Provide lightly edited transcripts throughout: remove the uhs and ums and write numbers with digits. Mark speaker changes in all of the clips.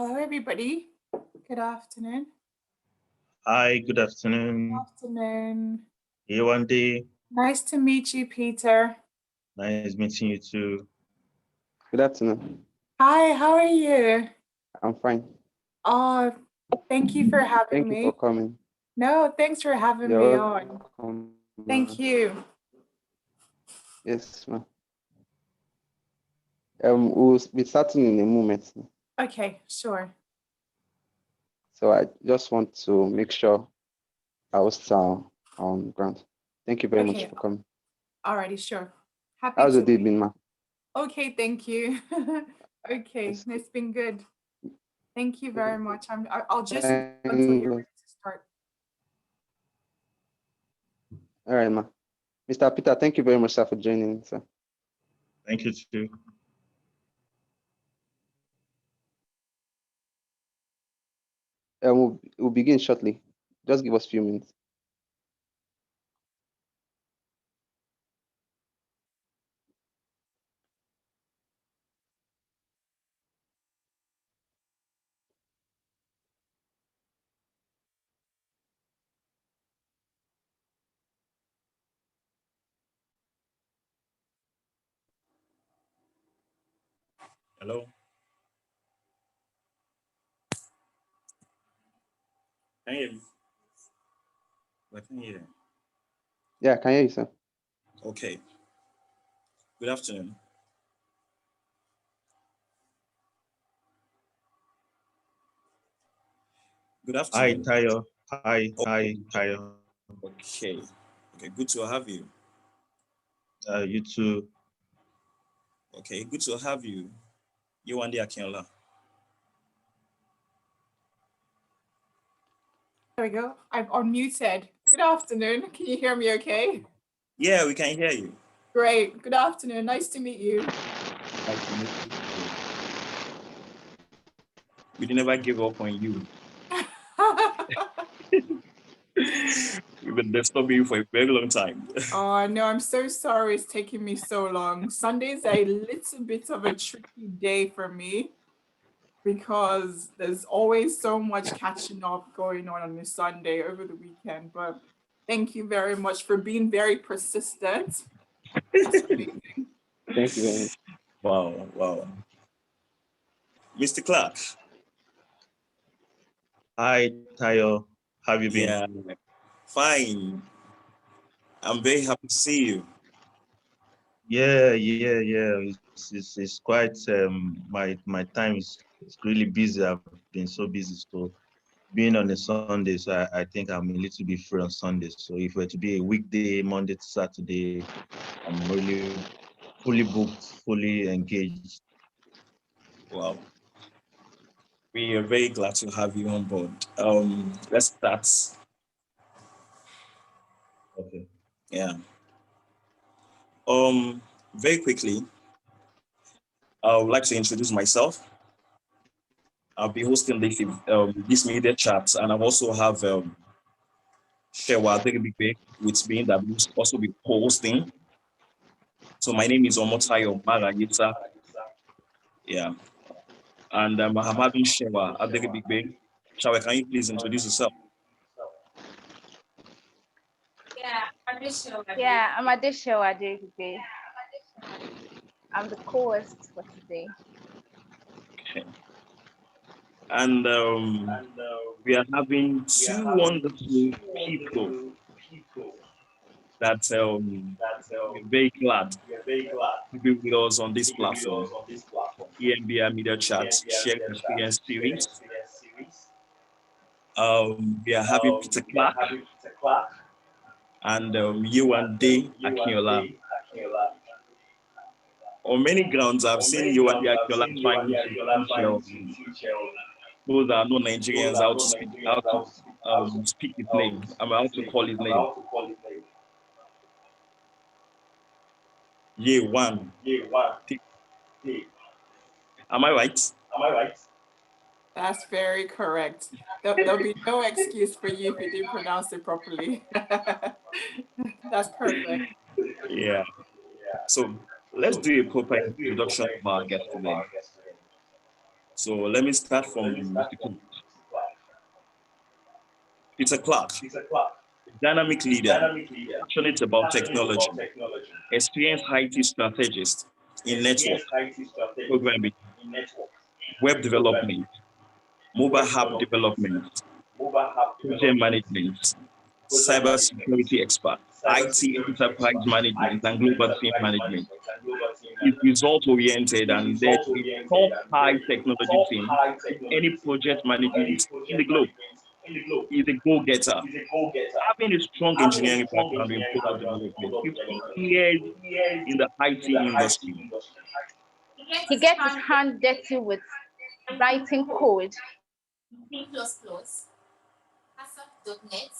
Speaker 1: Hello, everybody. Good afternoon.
Speaker 2: Hi, good afternoon.
Speaker 1: Afternoon.
Speaker 2: Yewande,
Speaker 1: Nice to meet you, Peter.
Speaker 2: nice meeting you too.
Speaker 3: Good afternoon.
Speaker 1: Hi, how are you?
Speaker 3: I'm fine.
Speaker 1: Oh, thank you for having
Speaker 3: Thank you
Speaker 1: me.
Speaker 3: for coming.
Speaker 1: No, thanks for having me
Speaker 3: You're
Speaker 1: on.
Speaker 3: welcome.
Speaker 1: Thank you.
Speaker 3: Yes, ma'am. We'll be starting in a moment.
Speaker 1: Okay, sure.
Speaker 3: So I just want to make sure I was on ground. Thank you very much
Speaker 1: Okay,
Speaker 3: for coming.
Speaker 1: alrighty, sure. Happy
Speaker 3: How's
Speaker 1: to
Speaker 3: the day
Speaker 1: wait.
Speaker 3: been, ma'am?
Speaker 1: Okay, thank you. Okay,
Speaker 3: Yes.
Speaker 1: it's been good. Thank you very much. I'll just wait
Speaker 3: Thank
Speaker 1: until you're
Speaker 3: God.
Speaker 1: ready to start.
Speaker 3: All right, ma'am. Mr. Peter, thank you very much, sir, for joining, sir.
Speaker 2: Thank you too.
Speaker 3: We'll begin shortly. Just give us a few minutes.
Speaker 4: Hello. Can you hear me? I can hear.
Speaker 3: Yeah, I can hear you, sir.
Speaker 4: Okay. Good afternoon. Good
Speaker 2: Hi,
Speaker 4: afternoon.
Speaker 2: Tayo. Hi, Tayo.
Speaker 4: Okay. Okay. Good to have you.
Speaker 2: You too.
Speaker 4: Okay. Good to have you. Yewande Akinola.
Speaker 1: There we go. I've unmuted. Good afternoon. Can you hear me okay?
Speaker 4: Yeah, we can hear you.
Speaker 1: Great. Good afternoon. Nice to meet you.
Speaker 4: Nice to meet you too. We never give up on you. We've been disturbing you for a very long time.
Speaker 1: Oh, no, I'm so sorry it's taking me so long. Sunday's a little bit of a tricky day for me because there's always so much catching up going on a Sunday over the weekend. But thank you very much for being very persistent. That's amazing.
Speaker 3: Thank you very much.
Speaker 4: Wow. Wow. Mr. Clarke.
Speaker 2: Hi, Tayo. How have you been?
Speaker 4: Yeah. Fine. I'm very happy to see you.
Speaker 2: Yeah. It's quite my time is really busy. I've been so busy. So being on a Sunday, so I think I'm a little bit free on Sundays. So if it were to be a weekday, Monday to Saturday, I'm really fully booked, fully engaged.
Speaker 4: Wow. We are very glad to have you on board. Let's start.
Speaker 2: Okay.
Speaker 4: Yeah. Very quickly, I would like to introduce myself. I'll be hosting this media chat, and I also have Shewa Adegbigbe with me that will also be hosting. So my name is Omotayo Marayita. Yeah. And I'm having Shewa Adegbigbe. Shewa, can you please introduce yourself?
Speaker 5: Yeah, I'm Adeshewa Adegbigbe. I'm the co-host for today.
Speaker 4: Okay. And we are having two wonderful people that we're very glad to be with us on this platform, EMBI Media Chat Shared Experience Series. We are having Peter Clarke and Yewande Akinola. On many grounds, I've seen Yewande Akinola trying to teach those that are non Nigerians how to speak his name. I'm how to call his name. Yewande. Am I right?
Speaker 1: That's very correct. There'll be no excuse for you if you didn't pronounce it properly. That's perfect.
Speaker 4: Yeah. So let's do a proper introduction of our guest today. So let me start from Mr. Clarke. Peter Clarke, dynamic leader, passionate about technology, experienced IT strategist in network, programming, web development, mobile app development, project management, cybersecurity expert, IT enterprise management, and global team management. Is result-oriented and led a top high technology team in any project management in the globe. He's a go-getter. Having a strong engineering background in product development, 15 years in the IT industry.
Speaker 5: He gets his hand dirty with writing code.
Speaker 6: C++, ASP.NET,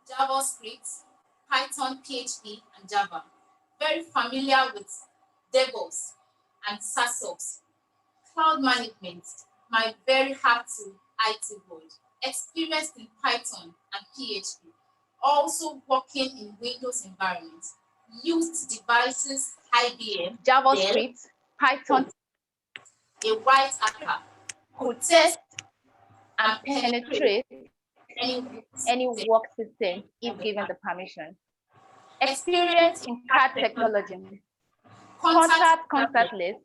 Speaker 6: JavaScript, Python, PHP, and Java. Very familiar with DevOps and SaaSops, cloud management, my very heart-to IT world. Experienced in Python and PHP. Also working in Windows environments. Used devices, IBM,
Speaker 5: JavaScript, Python,
Speaker 6: a white hacker. Could test and penetrate
Speaker 5: any work system if given the permission. Experience in CAD technology. Contactless.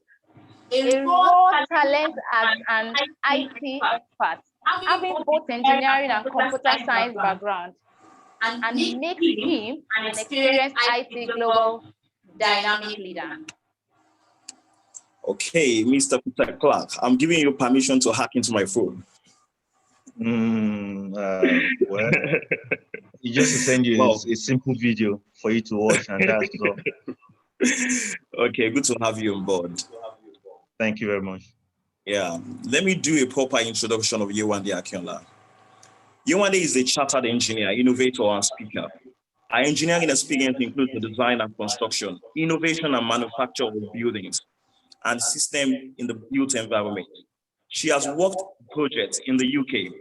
Speaker 5: A raw talent as an IT expert, having both engineering and computer science background, and makes him an experienced IT global dynamic leader.
Speaker 4: Okay, Mr. Peter Clarke, I'm giving you permission to hack into my phone.
Speaker 2: Well, he just send you a simple video for you to watch, and that's all.
Speaker 4: Okay, good to have you on board.
Speaker 2: Thank you very much.
Speaker 4: Yeah, let me do a proper introduction of Yewande Akinola. Yewande is a chartered engineer, innovator, and speaker. Her engineering experience includes the design and construction, innovation and manufacture of buildings, and system in the built environment. She has worked projects in the UK,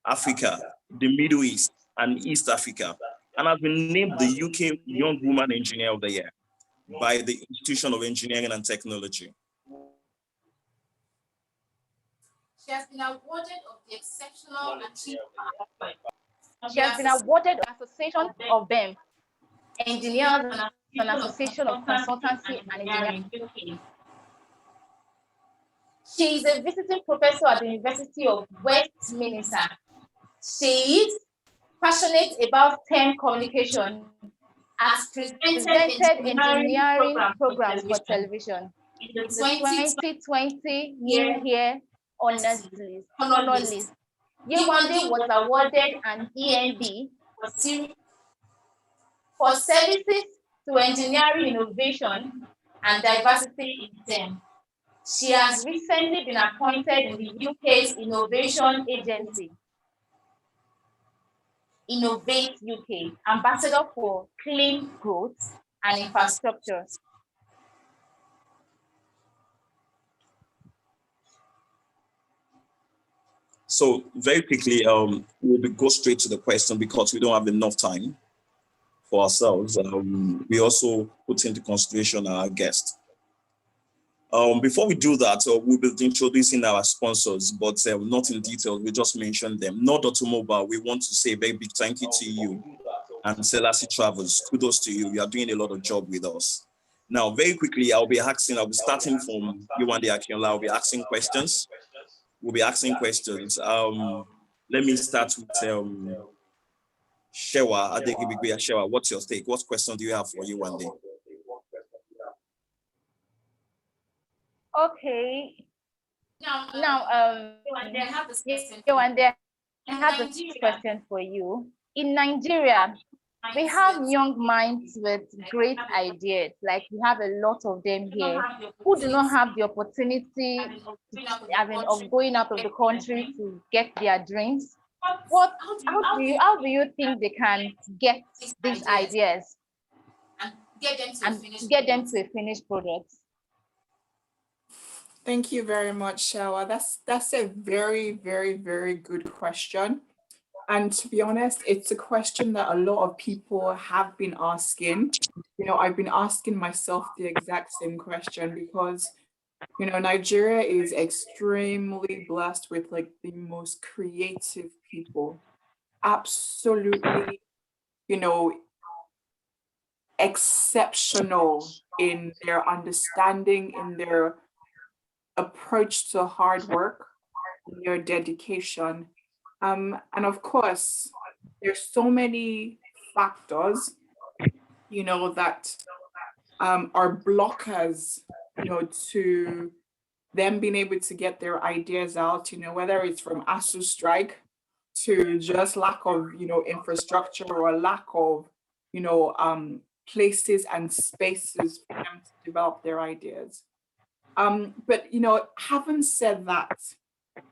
Speaker 4: Africa, the Middle East, and East Africa, and has been named the UK Young Woman Engineer of the Year by the Institution of Engineering and Technology.
Speaker 6: She has been awarded of the Exceptional Achievement.
Speaker 5: She has been awarded the Association of BEM, Engineers and Association of Consultancy and Engineering. She is a visiting professor at the University of Westminster. She is passionate about STEM communication, has presented engineering programs for television. In the 2020 New Year Honors List. Yewande was awarded an EMB for services to engineering innovation and diversity in STEM. She has recently been appointed in the UK's innovation agency, Innovate UK, Ambassador for Clean Growth and Infrastructure.
Speaker 4: So very quickly, we'll go straight to the question because we don't have enough time for ourselves. We also put into consideration our guest. Before we do that, we'll be introducing our sponsors, but not in detail. We just mentioned them. Nord Automobile, we want to say a very big thank you to you. And Selassie Travels, kudos to you. You are doing a lot of job with us. Now, very quickly, I'll be starting from Yewande Akinola. I'll be asking questions. We'll be asking questions. Let me start with Shewa. Shewa, what's your take? What question do you have for Yewande?
Speaker 5: Okay. Now,
Speaker 6: Yewande, I have this question.
Speaker 5: Yewande, I have this question for you. In Nigeria, we have young minds with great ideas. Like we have a lot of them here who do not have the opportunity of going out of the country to get their dreams. How do you think they can get these ideas
Speaker 6: and get them
Speaker 5: to a finished product?
Speaker 1: Thank you very much, Shawa. That's a very, very, very good question. And to be honest, it's a question that a lot of people have been asking. You know, I've been asking myself the exact same question because You know, Nigeria is extremely blessed with like the most creative people. Absolutely, you know, exceptional in their understanding, in their approach to hard work, in their dedication. And of course, there's so many factors, you know, that are blockers, you know, to them being able to get their ideas out, you know, whether it's from ASU strike to just lack of, you know, infrastructure or lack of, you know, places and spaces for them to develop their ideas. But, you know, having said that,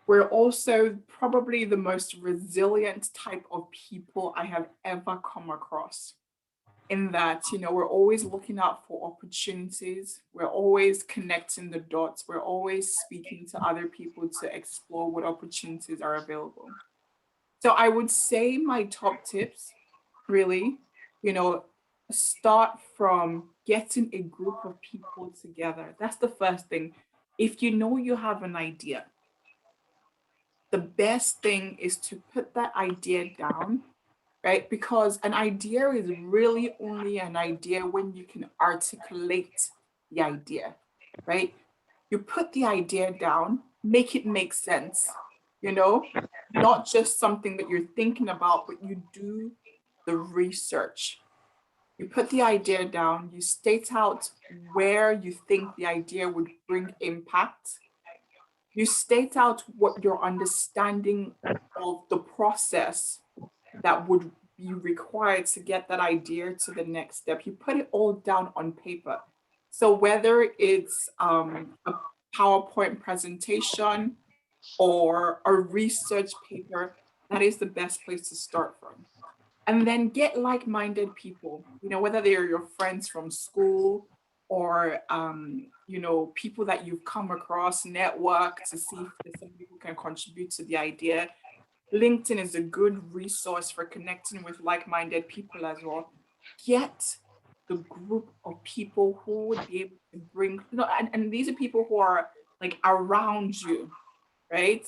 Speaker 1: we're also probably the most resilient type of people I have ever come across. In that, you know, we're always looking out for opportunities, we're always connecting the dots, we're always speaking to other people to explore what opportunities are available. So I would say my top tips really, you know, start from getting a group of people together. That's the first thing. If you know you have an idea, the best thing is to put that idea down, right? Because an idea is really only an idea when you can articulate the idea, right? You put the idea down, make it make sense, you know, not just something that you're thinking about, but you do the research. You put the idea down, you state out where you think the idea would bring impact. You state out what your understanding of the process that would be required to get that idea to the next step. You put it all down on paper. So whether it's a PowerPoint presentation or a research paper, that is the best place to start from. And then get like-minded people, you know, whether they are your friends from school or, you know, people that you've come across, network to see if there's somebody who can contribute to the idea. LinkedIn is a good resource for connecting with like-minded people as well. Get the group of people who would be able to bring, you know, and these are people who are like around you, right?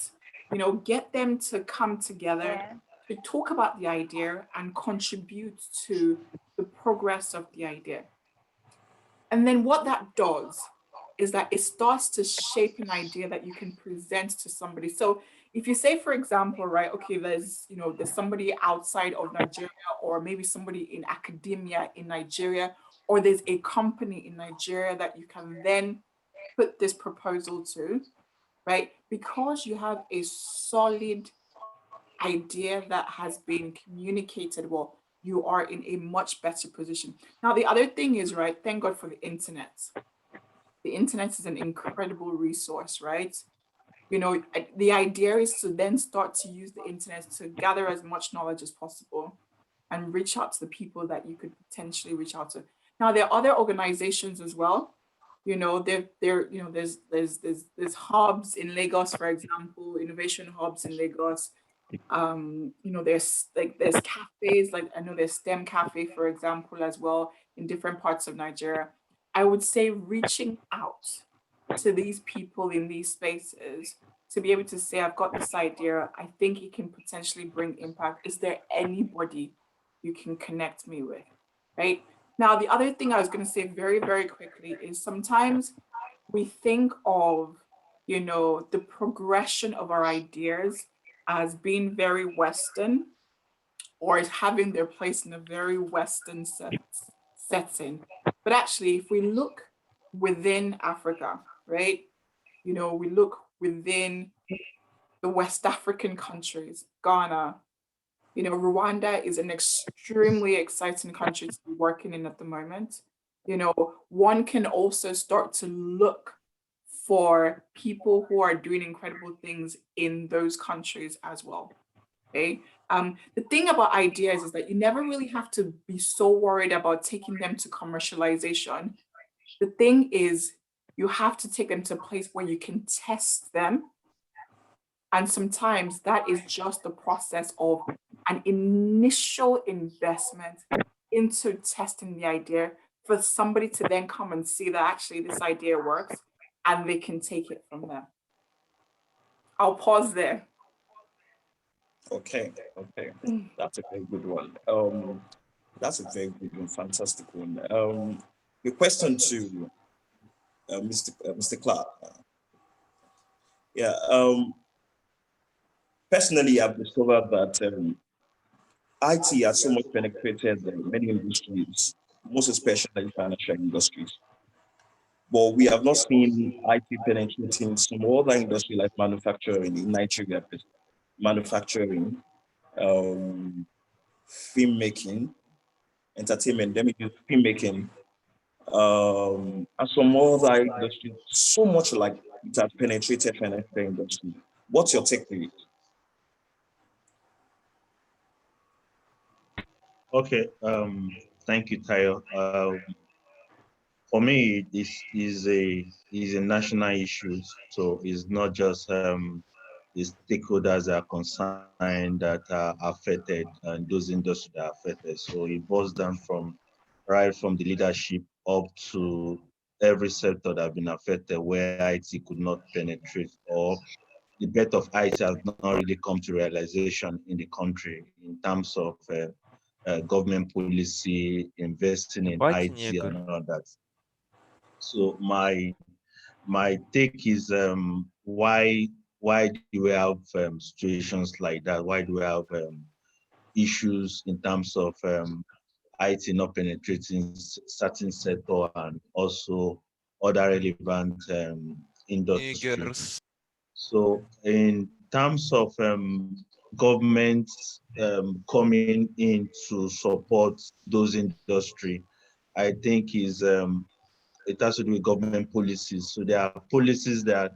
Speaker 1: You know, get them to come together to talk about the idea and contribute to the progress of the idea. And then what that does is that it starts to shape an idea that you can present to somebody. So if you say, for example, right, okay, there's, you know, there's somebody outside of Nigeria, or maybe somebody in academia in Nigeria, or there's a company in Nigeria that you can then put this proposal to, right? Because you have a solid idea that has been communicated well, you are in a much better position. Now, the other thing is, right, thank God for the internet. The internet is an incredible resource, right? You know, the idea is to then start to use the internet to gather as much knowledge as possible and reach out to the people that you could potentially reach out to. Now, there are other organizations as well. You know, you know, there's hubs in Lagos, for example, innovation hubs in Lagos. You know, there's cafes, like I know there's STEM Cafe, for example, as well in different parts of Nigeria. I would say reaching out to these people in these spaces to be able to say, I've got this idea, I think it can potentially bring impact. Is there anybody you can connect me with, right? Now, the other thing I was going to say very, very quickly is sometimes we think of, you know, the progression of our ideas as being very Western, or as having their place in a very Western setting. But actually, if we look within Africa, right, you know, we look within the West African countries, Ghana, you know, Rwanda is an extremely exciting country to be working in at the moment. You know, one can also start to look for people who are doing incredible things in those countries as well. Okay. The thing about ideas is that you never really have to be so worried about taking them to commercialization. The thing is, you have to take them to a place where you can test them. And sometimes that is just the process of an initial investment into testing the idea for somebody to then come and see that actually this idea works. and they can take it from there. I'll pause there.
Speaker 4: Okay, that's a very good one. That's a very good one, fantastic one. The question to Mr. Clarke. Yeah. Personally, I've discovered that IT has so much penetrated many industries, most especially financial industries. But we have not seen IT penetrating some other industry like manufacturing in Nigeria, manufacturing, filmmaking, entertainment, let me use filmmaking, and some other industries, so much like it has penetrated financial industry. What's your take on it?
Speaker 2: Okay, thank you, Tayo. For me, this is a national issue, so it's not just the stakeholders that are concerned that are affected and those industries that are affected. So it boils down from right from the leadership up to every sector that have been affected where IT could not penetrate, or the birth of IT has not really come to realization in the country in terms of government policy, investing in
Speaker 7: White
Speaker 2: IT
Speaker 7: nigger.
Speaker 2: and all that. So my take is why do we have situations like that? Why do we have issues in terms of IT not penetrating certain sector and also other relevant industry?
Speaker 7: Niggers.
Speaker 2: So in terms of government coming in to support those industry, I think is it has to do with government policies. So there are policies that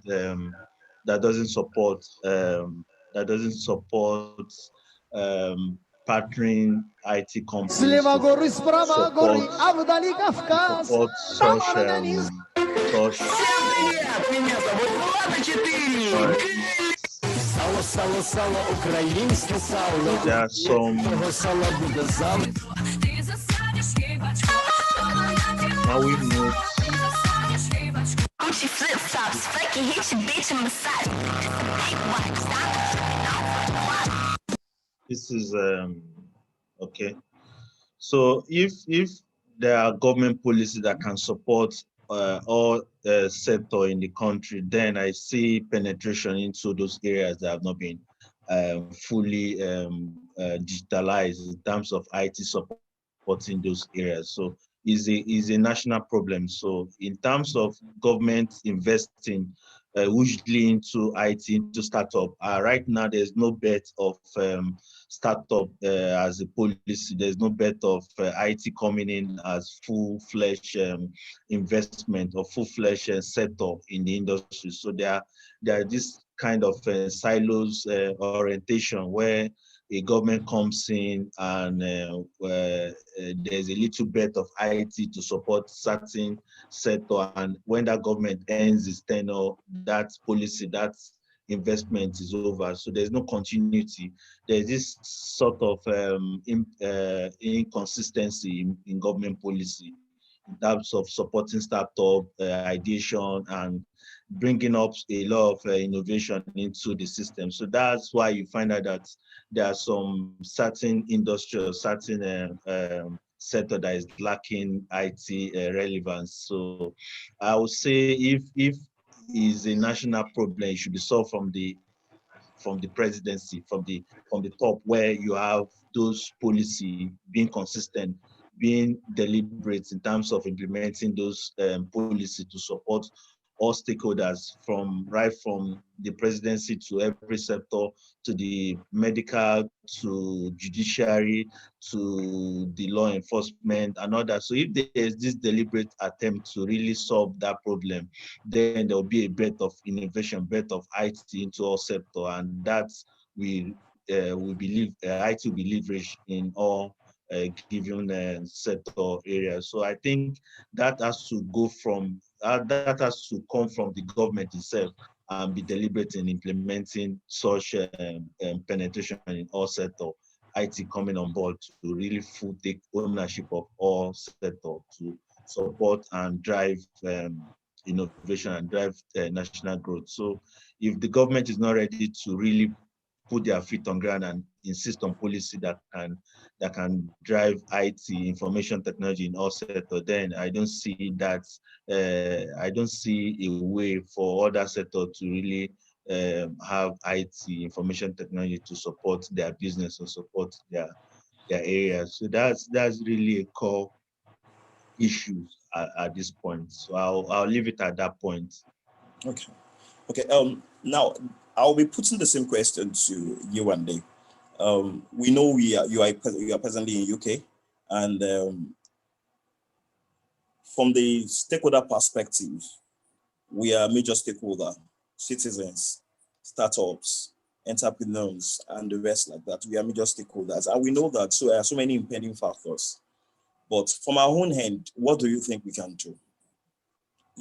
Speaker 2: doesn't support partnering IT companies to support such there are some now we move.
Speaker 8: She flip flops, fucking hit your bitch in massage.
Speaker 2: This is okay. So if there are government policies that can support all sector in the country, then I see penetration into those areas that have not been fully digitalized in terms of IT supporting those areas. So is a national problem. So in terms of government investing usually into IT, into startup, right now there's no bet of startup as a policy. There's no bet of IT coming in as full-fledged investment or full-fledged sector in the industry. So there are this kind of silos orientation where a government comes in and there's a little bit of IT to support certain sector, and when that government ends its tenure, that policy, that investment is over. So there's no continuity. There's this sort of inconsistency in government policy in terms of supporting startup ideation and bringing up a lot of innovation into the system. So that's why you find out that there are some certain industry or certain sector that is lacking IT relevance. So I would say if is a national problem, it should be solved from the presidency, from the top, where you have those policy being consistent, being deliberate in terms of implementing those policy to support all stakeholders, right from the presidency to every sector, to the medical, to judiciary, to the law enforcement and all that. So if there is this deliberate attempt to really solve that problem, then there will be a breadth of innovation, breadth of IT into all sector, and that we believe IT will be leveraged in all given sector areas. So I think that has to go from that has to come from the government itself and be deliberate in implementing such penetration in all sector. IT coming on board to really take ownership of all sector to support and drive innovation and drive national growth. So if the government is not ready to really put their feet on ground and insist on policy that can drive IT, information technology in all sectors, then I don't see that. I don't see a way for other sectors to really have IT, information technology to support their business or support their areas. So that's really a core issue at this point. So I'll leave it at that point.
Speaker 4: Okay. Okay. Now I'll be putting the same question to Yewande. We know you are presently in UK, and from the stakeholder perspective, we are major stakeholder, citizens, startups, entrepreneurs, and the rest like that. We are major stakeholders, and we know that there are so many impending factors. But from our own hand, what do you think we can do?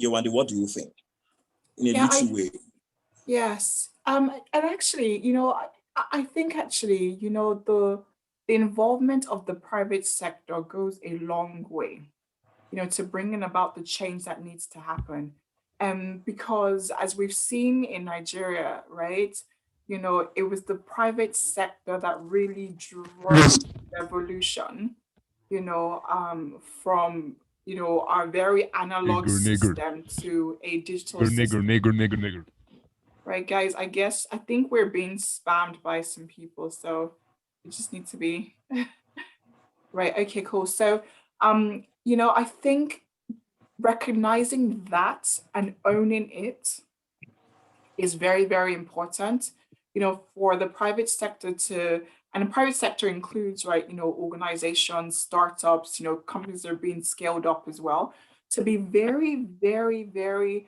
Speaker 4: Yewande, what do you think? In a little way.
Speaker 1: Yes. And actually, I think actually, the involvement of the private sector goes a long way, to bringing about the change that needs to happen. Because as we've seen in Nigeria, right, it was the private sector that really drove the revolution, from, our very analog system to a digital system. Right, guys, I think we're being spammed by some people, so we just need to be right. Okay, cool. So, I think recognizing that and owning it is very, very important, for the private sector and the private sector includes, right, organizations, startups, companies that are being scaled up as well, to be very, very, very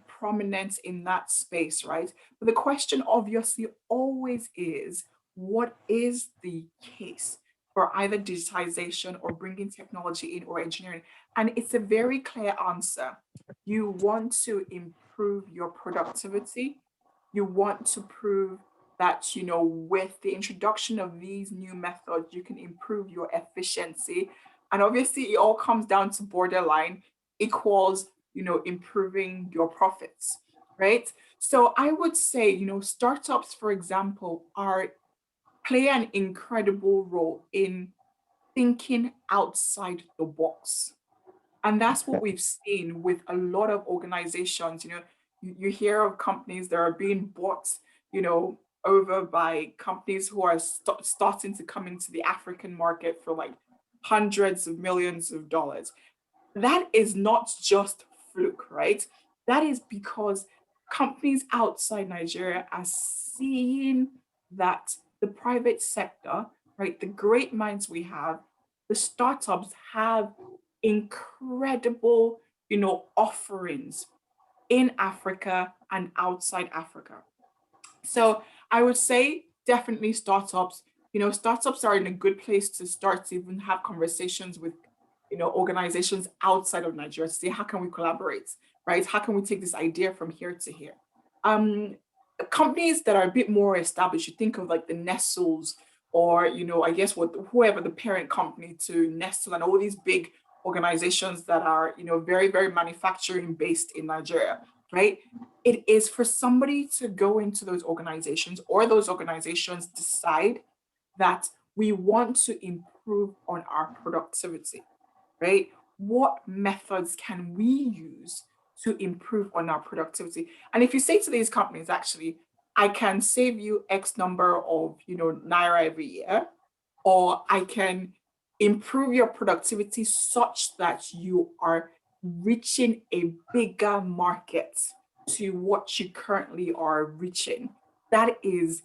Speaker 1: prominent in that space, right? But the question obviously always is, what is the case for either digitization or bringing technology in or engineering? And it's a very clear answer. You want to improve your productivity. You want to prove that, with the introduction of these new methods, you can improve your efficiency. And obviously, it all comes down to borderline equals, improving your profits, right? So I would say, startups, for example, play an incredible role in thinking outside the box. And that's what we've seen with a lot of organizations. You hear of companies that are being bought, over by companies who are starting to come into the African market for like hundreds of millions of dollars. That is not just fluke, right? That is because companies outside Nigeria are seeing that the private sector, right, the great minds we have, the startups have incredible, offerings in Africa and outside Africa. So I would say definitely startups. Startups are in a good place to start to even have conversations with, organizations outside of Nigeria to say, how can we collaborate, right? How can we take this idea from here to here? Companies that are a bit more established, you think of like the Nestles or, I guess whoever the parent company to Nestle and all these big organizations that are, very, very manufacturing based in Nigeria, right? It is for somebody to go into those organizations or those organizations decide that we want to improve on our productivity, right? What methods can we use to improve on our productivity? And if you say to these companies, actually, I can save you X number of, Naira every year, or I can improve your productivity such that you are reaching a bigger market to what you currently are reaching. That is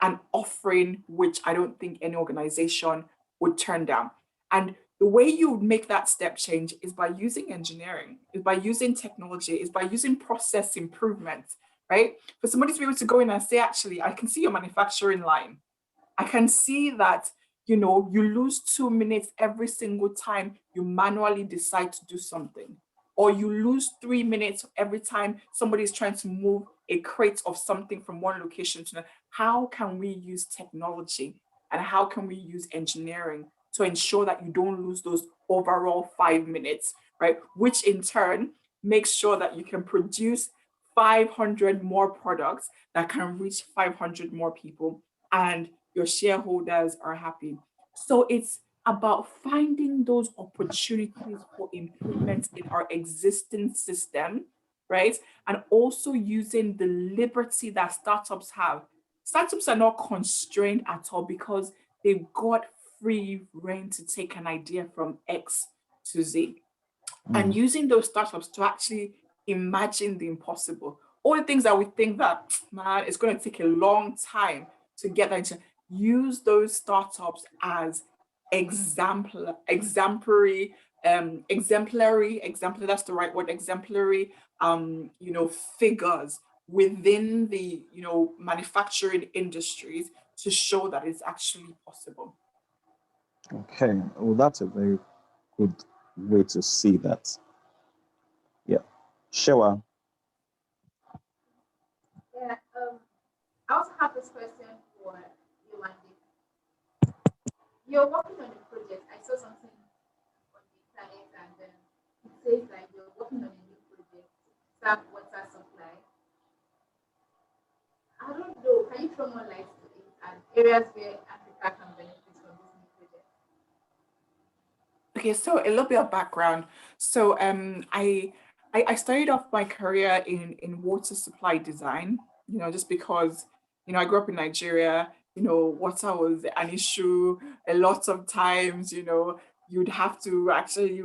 Speaker 1: an offering which I don't think any organization would turn down. And the way you make that step change is by using engineering, is by using technology, is by using process improvement, right? For somebody to be able to go in and say, actually, I can see your manufacturing line. I can see that, you lose 2 minutes every single time you manually decide to do something, or you lose 3 minutes every time somebody is trying to move a crate of something from one location to another. How can we use technology and how can we use engineering to ensure that you don't lose those overall 5 minutes, right? Which in turn make sure that you can produce 500 more products that can reach 500 more people, and your shareholders are happy. So it's about finding those opportunities for improvement in our existing system, right? And also using the liberty that startups have. Startups are not constrained at all because they've got free reign to take an idea from X to Z. And using those startups to actually imagine the impossible. All the things that we think that, man, it's going to take a long time to get that into, use those startups as exemplary, that's the right word, exemplary, figures within the, manufacturing industries to show that it's actually possible.
Speaker 7: Okay, well, that's a very good way to see that. Yeah. Shewa.
Speaker 6: Yeah, I also have this question for Yewande. You're working on a project. I saw something on the internet, and it says like you're working on a new project, serve water supply. I don't know. Can you throw more light to it and areas where Africa can benefit from this new project?
Speaker 1: Okay, so a little bit of background. So I started off my career in water supply design, just because, I grew up in Nigeria, water was an issue a lot of times, you'd have to actually,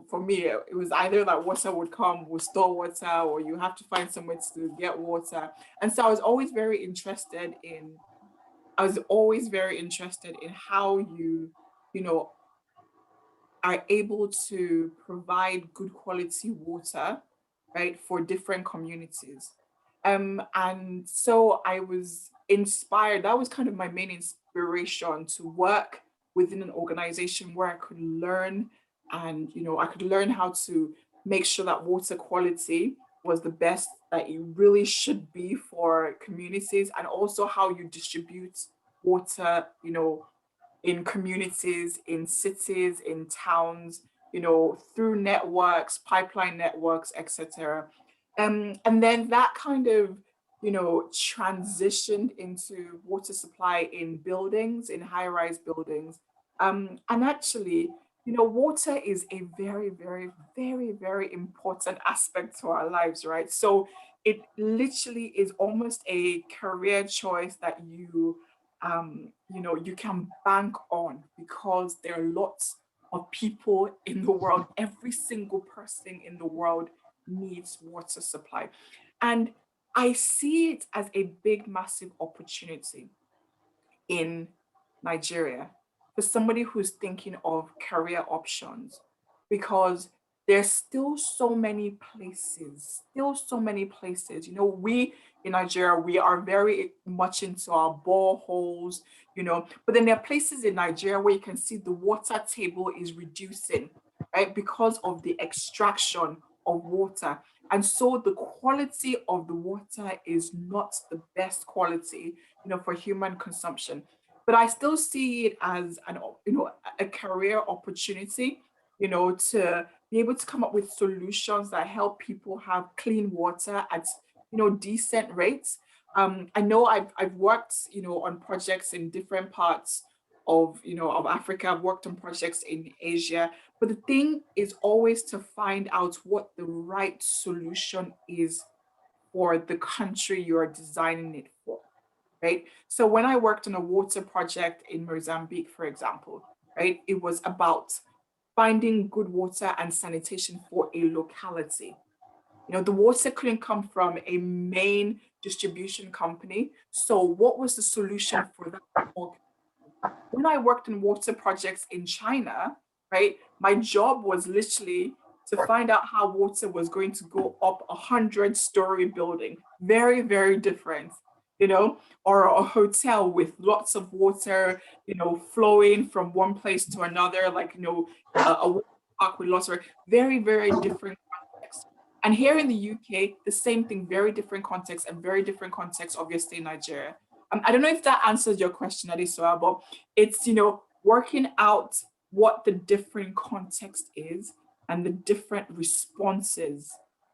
Speaker 1: for me, it was either that water would come, we'll store water, or you have to find somewhere to get water. And so I was always very interested in how you are able to provide good quality water, right, for different communities. And so I was inspired. That was kind of my main inspiration to work within an organization where I could learn, and I could learn how to make sure that water quality was the best that it really should be for communities, and also how you distribute water, in communities, in cities, in towns, through networks, pipeline networks, etc. And then that kind of, transitioned into water supply in buildings, in high-rise buildings. And actually, water is a very, very, very, very important aspect to our lives, right? So it literally is almost a career choice that you can bank on, because there are lots of people in the world. Every single person in the world needs water supply. And I see it as a big, massive opportunity in Nigeria for somebody who's thinking of career options, because there's still so many places, we in Nigeria, we are very much into our boreholes, but then there are places in Nigeria where you can see the water table is reducing, right, because of the extraction of water. And so the quality of the water is not the best quality, for human consumption. But I still see it as a career opportunity, to be able to come up with solutions that help people have clean water at, decent rates. I know I've worked, on projects in different parts of Africa. I've worked on projects in Asia, but the thing is always to find out what the right solution is for the country you are designing it for, right? So when I worked on a water project in Mozambique, for example, right, it was about finding good water and sanitation for a locality. The water couldn't come from a main distribution company. So what was the solution for that? When I worked in water projects in China, right, my job was literally to find out how water was going to go up 100-story building. Very, very different, or a hotel with lots of water, flowing from one place to another, like, a park with lots of very, very different contexts. And here in the UK, the same thing, very different context, and very different context, obviously, in Nigeria. I don't know if that answers your question, Adisoa, but it's, working out what the different context is and the different responses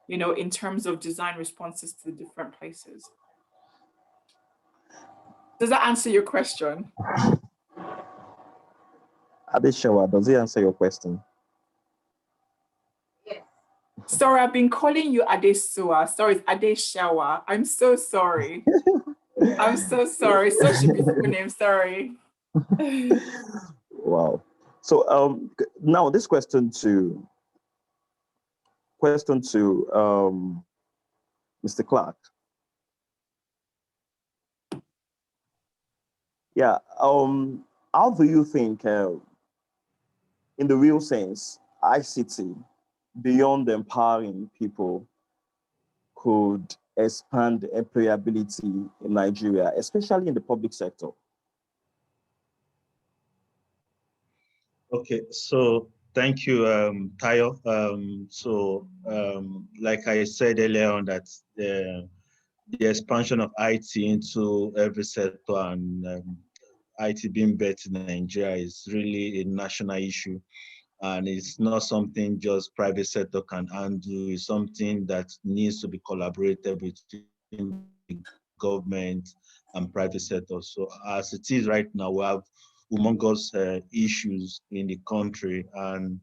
Speaker 1: in terms of design responses to the different places. Does that answer your question?
Speaker 7: Adeshewa, does it answer your question?
Speaker 6: Yes.
Speaker 1: Sorry, I've been calling you Adesua. Sorry, it's Adeshewa. I'm so sorry. I'm so sorry. Such a beautiful name. Sorry.
Speaker 7: Wow. So now this question to Mr. Clarke. Yeah. How do you think, in the real sense, ICT, beyond empowering people, could expand employability in Nigeria, especially in the public sector?
Speaker 2: Okay, so thank you, Tayo. Like I said earlier on, that the expansion of IT into every sector and IT being better in Nigeria is really a national issue. And it's not something just private sector can handle. It's something that needs to be collaborated between the government and private sector. So as it is right now, we have humongous issues in the country, and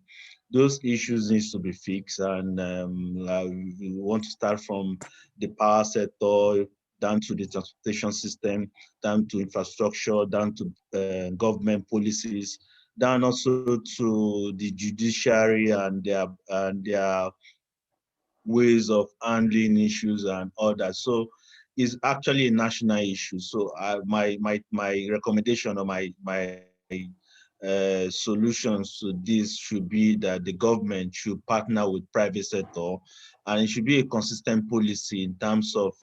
Speaker 2: those issues needs to be fixed. And we want to start from the power sector down to the transportation system, down to infrastructure, down to government policies, down also to the judiciary and their ways of handling issues and all that. So it's actually a national issue. So my recommendation or my solutions to this should be that the government should partner with private sector, and it should be a consistent policy in terms of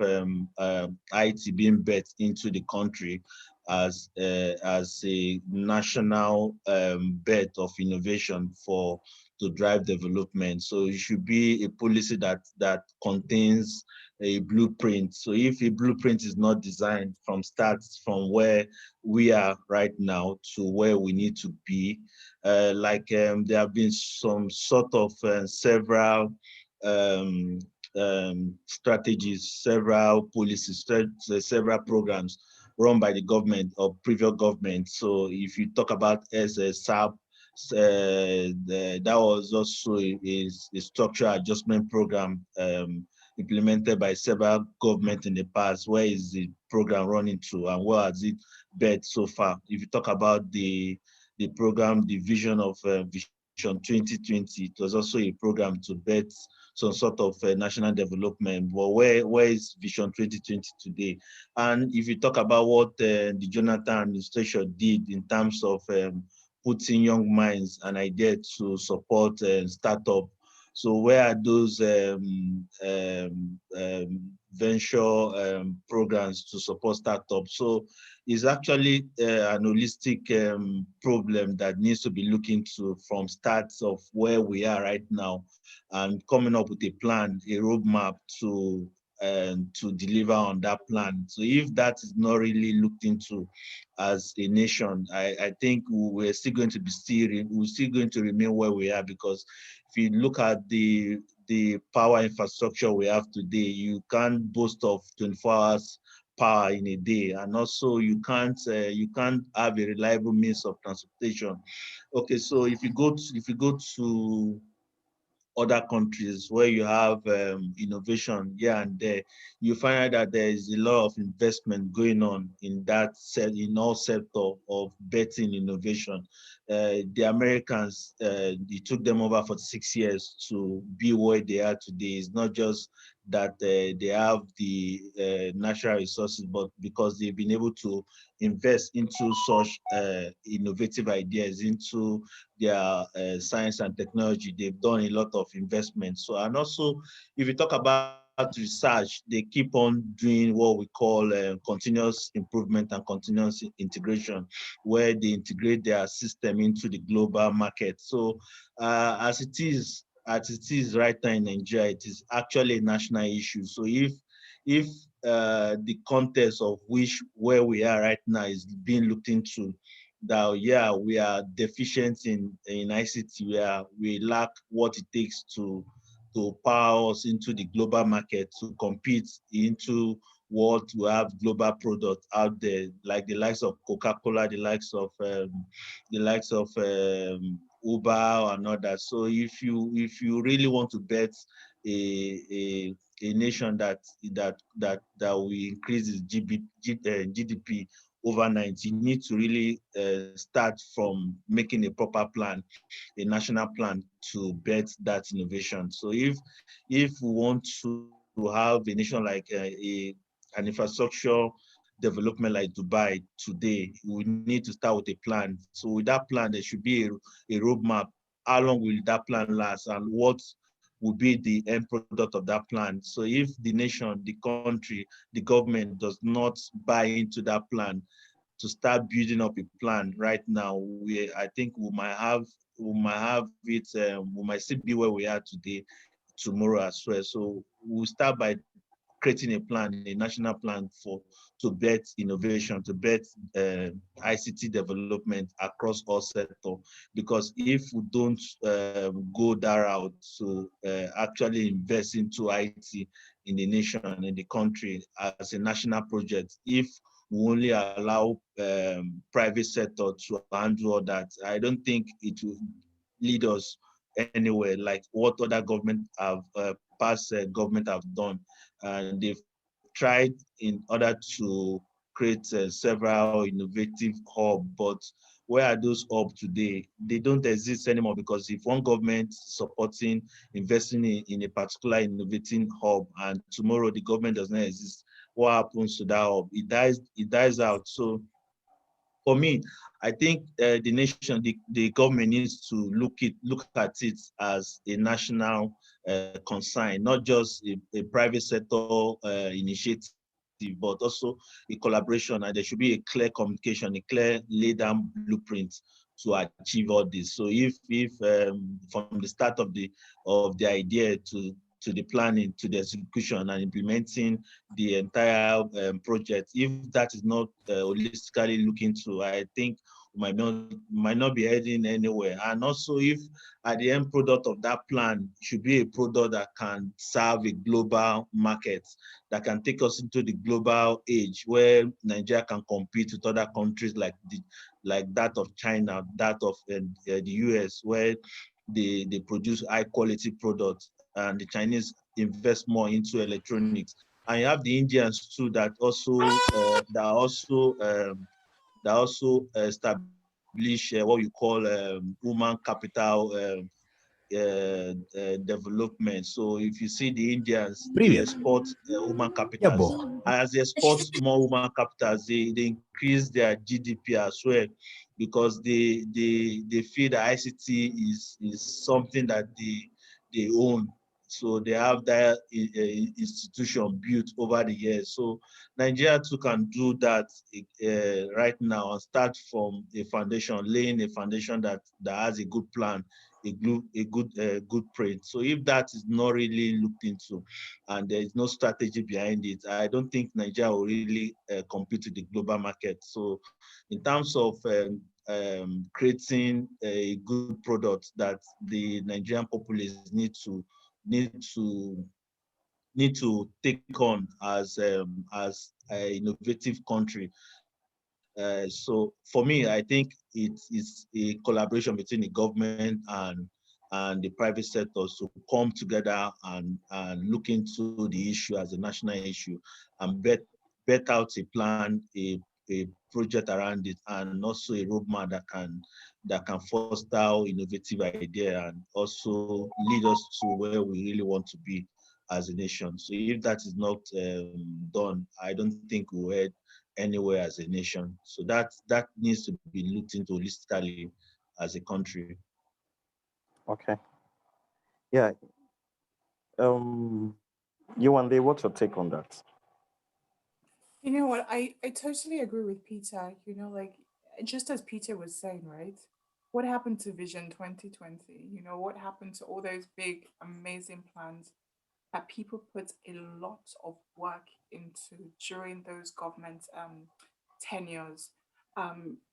Speaker 2: IT being bet into the country as a national bet of innovation to drive development. So it should be a policy that contains a blueprint. So if a blueprint is not designed from where we are right now to where we need to be, there have been some sort of several strategies, several policies, several programs run by the government or previous government. So if you talk about SAP, that was also a structural adjustment program implemented by several governments in the past. Where is the program running to, and where has it bet so far? If you talk about the program, the vision of Vision 2020, it was also a program to bet some sort of national development. But where is Vision 2020 today? And if you talk about what the Jonathan administration did in terms of putting young minds and ideas to support startup. So where are those venture programs to support startups? So it's actually an holistic problem that needs to be looked into from starts of where we are right now and coming up with a plan, a roadmap to deliver on that plan. So if that is not really looked into as a nation, I think we're still going to we're still going to remain where we are, because if you look at the power infrastructure we have today, you can't boast of 24 hours power in a day, and also you can't have a reliable means of transportation. Okay, so if you go to other countries where you have innovation here and there, you find out that there is a lot of investment going on in all sector of betting innovation. The Americans, it took them over 46 years to be where they are today. It's not just that they have the natural resources, but because they've been able to invest into such innovative ideas, into their science and technology. They've done a lot of investment. So, and also, if you talk about research, they keep on doing what we call continuous improvement and continuous integration, where they integrate their system into the global market. So, as it is right now in Nigeria, it is actually a national issue. So if the context of where we are right now is being looked into, that yeah, we are deficient in ICT, we lack what it takes to to power us into the global market to compete into what we have global products out there, like the likes of Coca-Cola, Uber and others. So if you really want to bet a nation that will increase its GDP overnight, you need to really start from making a proper plan, a national plan to bet that innovation. So if we want to have a nation like an infrastructure development like Dubai today, we need to start with a plan. So with that plan, there should be a roadmap. How long will that plan last, and what will be the end product of that plan? So if the nation, the country, the government does not buy into that plan to start building up a plan right now, I think we might still be where we are today, tomorrow as well. So we'll start by creating a plan, a national plan to bet innovation, to bet ICT development across all sectors. Because if we don't go that route to actually invest into IT in the nation, in the country as a national project, if we only allow private sector to handle all that, I don't think it will lead us anywhere like what other government have past government have done. And they've tried in order to create several innovative hubs, but where are those hubs today? They don't exist anymore, because if one government supporting, investing in a particular innovating hub, and tomorrow the government does not exist, what happens to that hub? It dies out. So for me, I think the government needs to look at it as a national concern, not just a private sector initiative, but also a collaboration. And there should be a clear communication, a clear lay down blueprint to achieve all this. So if from the start of the idea to the planning, to the execution and implementing the entire project, if that is not holistically looked into, I think we might not be heading anywhere. And also, if at the end product of that plan should be a product that can serve a global market, that can take us into the global age, where Nigeria can compete with other countries like that of China, that of the US, where they produce high quality products, and the Chinese invest more into electronics. And you have the Indians too that also establish what we call human capital development. So if you see the Indians, they
Speaker 9: Привет.
Speaker 2: export human
Speaker 9: Я
Speaker 2: capitals.
Speaker 9: Бог.
Speaker 2: As they export more human capitals, they increase their GDP as well, because they feel that ICT is something that they own. So they have that institution built over the years. So Nigeria too can do that right now, and start from a foundation, laying a foundation that has a good plan, a good print. So if that is not really looked into, and there is no strategy behind it, I don't think Nigeria will really compete with the global market. So in terms of creating a good product that the Nigerian populace need to take on as an innovative country. So for me, I think it is a collaboration between the government and the private sectors to come together and look into the issue as a national issue, and bet out a plan, a project around it, and also a roadmap that can foster innovative idea and also lead us to where we really want to be as a nation. So if that is not done, I don't think we'll head anywhere as a nation. So that needs to be looked into holistically as a country.
Speaker 7: Okay. Yeah. Yewande, what's your take on that?
Speaker 1: You know what? I totally agree with Peter. Like, just as Peter was saying, right? What happened to Vision 2020? What happened to all those big, amazing plans that people put a lot of work into during those government tenures?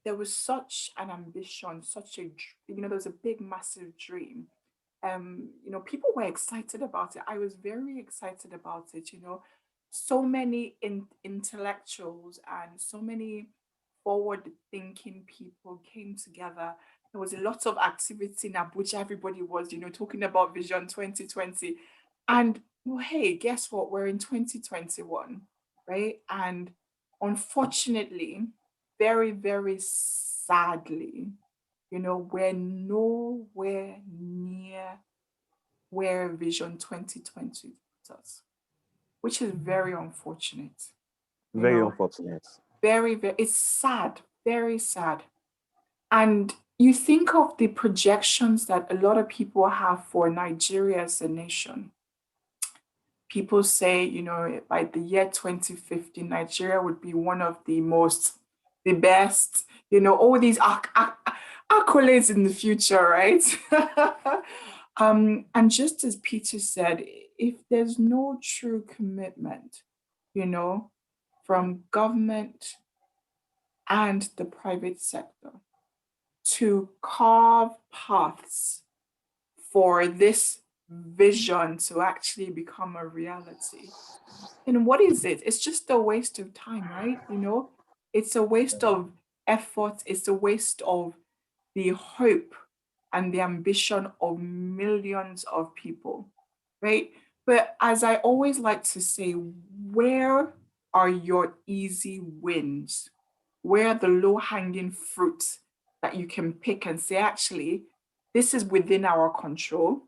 Speaker 1: There was such an ambition, there was a big, massive dream. people were excited about it. I was very excited about it. So many intellectuals and so many forward-thinking people came together. There was a lot of activity in Abuja. Everybody was, talking about Vision 2020. And well, hey, guess what? We're in 2021, right? And unfortunately, very, very sadly, we're nowhere near where Vision 2020 put us, which is very unfortunate.
Speaker 7: Very unfortunate.
Speaker 1: Very, very, it's sad, very sad. And you think of the projections that a lot of people have for Nigeria as a nation. People say, by the year 2050, Nigeria would be one of the best, all these accolades in the future, right? And just as Peter said, if there's no true commitment, from government and the private sector to carve paths for this vision to actually become a reality, then what is it? It's just a waste of time, right? It's a waste of effort. It's a waste of the hope and the ambition of millions of people, right? But as I always like to say, where are your easy wins? Where are the low-hanging fruits that you can pick and say, actually, this is within our control.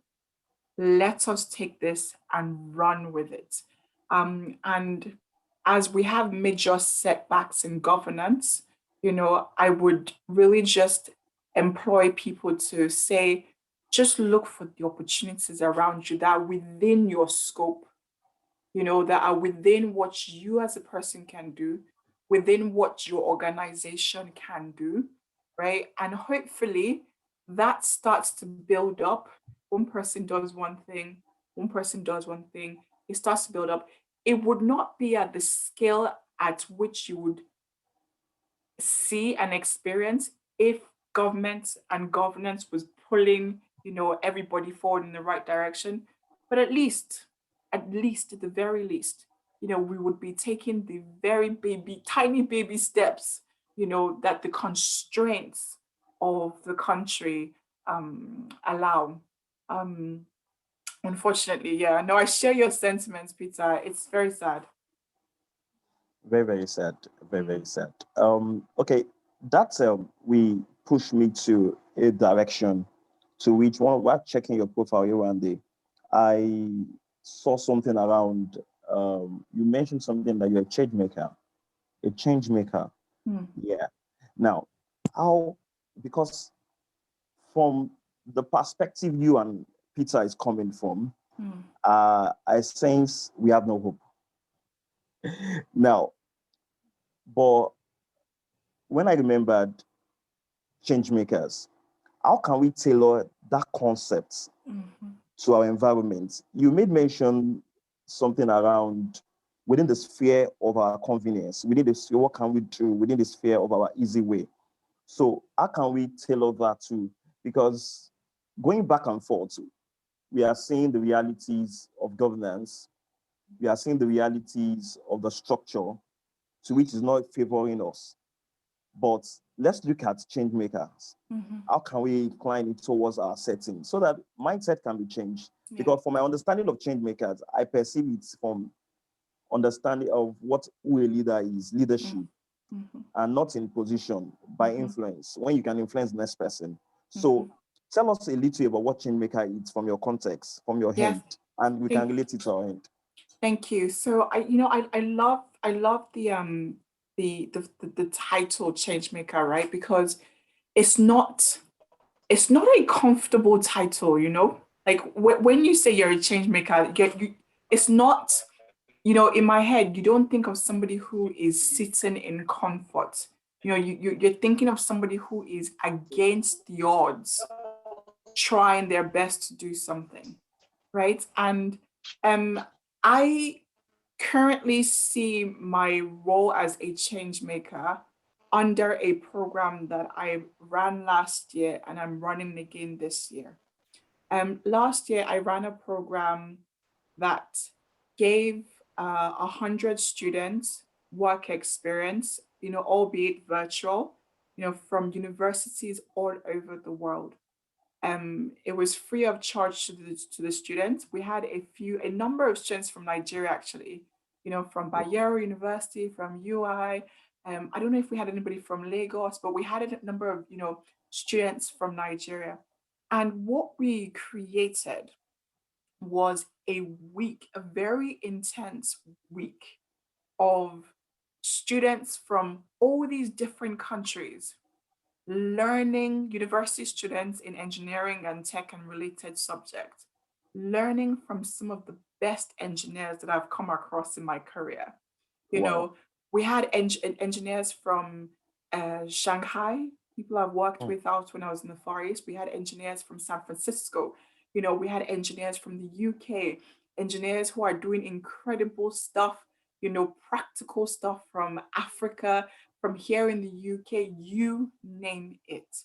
Speaker 1: Let us take this and run with it. And as we have major setbacks in governance, I would really just employ people to say, just look for the opportunities around you that are within your scope, that are within what you as a person can do, within what your organization can do, right? And hopefully that starts to build up. One person does one thing, one person does one thing, it starts to build up. It would not be at the scale at which you would see and experience if government and governance was pulling, everybody forward in the right direction. But at least, at the very least, we would be taking the very tiny baby steps, that the constraints of the country allow. Unfortunately, yeah. No, I share your sentiments, Peter. It's very sad.
Speaker 7: Very, very sad. Very, very sad. Okay, that's we push me to a direction to which one while checking your profile here one day, I saw something around you mentioned something that you're a change maker. A change maker. Yeah. Now, how because from the perspective you and Peter is coming from, I sense we have no hope. Now, but when I remembered change makers, how can we tailor that concept to our environment? You made mention something around within the sphere of our convenience, within the sphere, what can we do within the sphere of our easy way? So how can we tailor that too? Because going back and forth, we are seeing the realities of governance. We are seeing the realities of the structure to which is not favoring us. But let's look at change makers. How can we incline it towards our setting so that mindset can be changed? Yeah. Because from my understanding of change makers, I perceive it from understanding of who a leader is, leadership, and not in position, by influence, when you can influence the next person. So tell us a little about what change maker is from your context, from your head, and we can relate it to our end.
Speaker 1: Thank you. So I love the title change maker, right? Because it's not a comfortable title, like when you say you're a change maker, it's not, in my head, you don't think of somebody who is sitting in comfort. You're thinking of somebody who is against the odds, trying their best to do something, right? And I currently see my role as a change maker under a program that I ran last year and I'm running again this year. Last year, I ran a program that gave 100 students work experience, albeit virtual, from universities all over the world. It was free of charge to the students. We had a number of students from Nigeria, actually, from Bayero University, from UI. I don't know if we had anybody from Lagos, but we had a number of, students from Nigeria. And what we created was a very intense week of students from all these different countries learning, university students in engineering and tech and related subjects, learning from some of the best engineers that I've come across in my career.
Speaker 7: Wow.
Speaker 1: We had engineers from Shanghai, people I've worked with out when I was in the Far East. We had engineers from San Francisco. We had engineers from the UK, engineers who are doing incredible stuff, practical stuff from Africa, from here in the UK, you name it.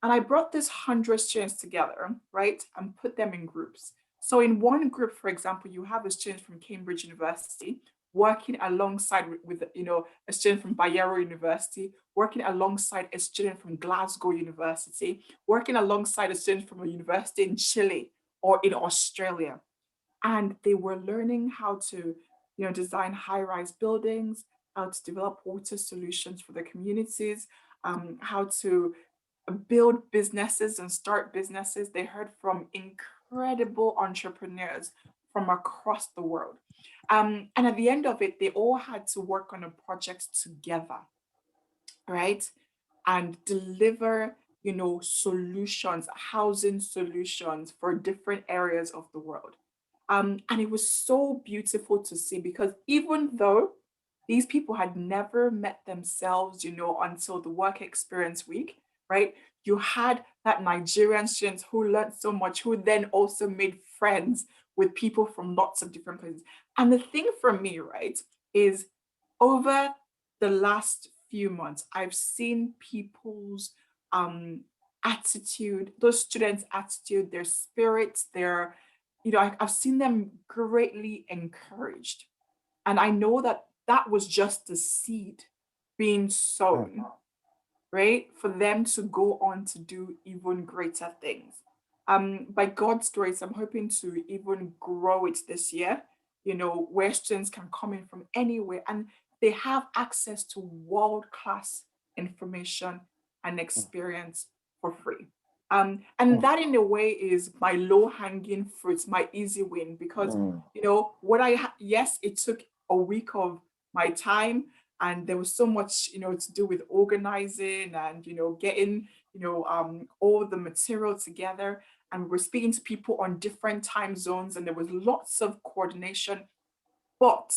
Speaker 1: And I brought this 100 students together, right, and put them in groups. So in one group, for example, you have a student from Cambridge University working alongside with a student from Bayero University, working alongside a student from Glasgow University, working alongside a student from a university in Chile or in Australia. And they were learning how to design high-rise buildings, how to develop water solutions for the communities, how to build businesses and start businesses. They heard from incredible entrepreneurs from across the world. And at the end of it, they all had to work on a project together, right? And deliver, solutions, housing solutions for different areas of the world. And it was so beautiful to see because even though these people had never met themselves, until the work experience week, right? You had that Nigerian students who learned so much, who then also made friends with people from lots of different places. And the thing for me, right, is over the last few months, I've seen people's attitude, those students' attitude, their spirits, I've seen them greatly encouraged. And I know that that was just the seed being sown, right? For them to go on to do even greater things. By God's grace, I'm hoping to even grow it this year, where students can come in from anywhere and they have access to world-class information and experience for free. And that in a way is my low-hanging fruits, my easy win, because yes, it took a week of my time, and there was so much to do with organizing and getting all the material together, and we're speaking to people on different time zones, and there was lots of coordination, but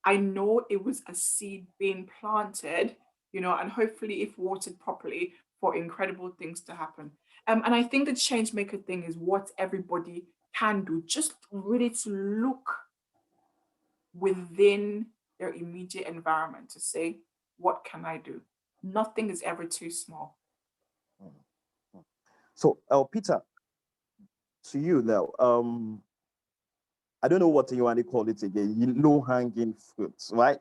Speaker 1: I know it was a seed being planted, and hopefully if watered properly, for incredible things to happen. And I think the change maker thing is what everybody can do, just really to look within their immediate environment to say, what can I do? Nothing is ever too small.
Speaker 7: So, Peter, to you now, I don't know what you want to call it again, low-hanging fruits, right?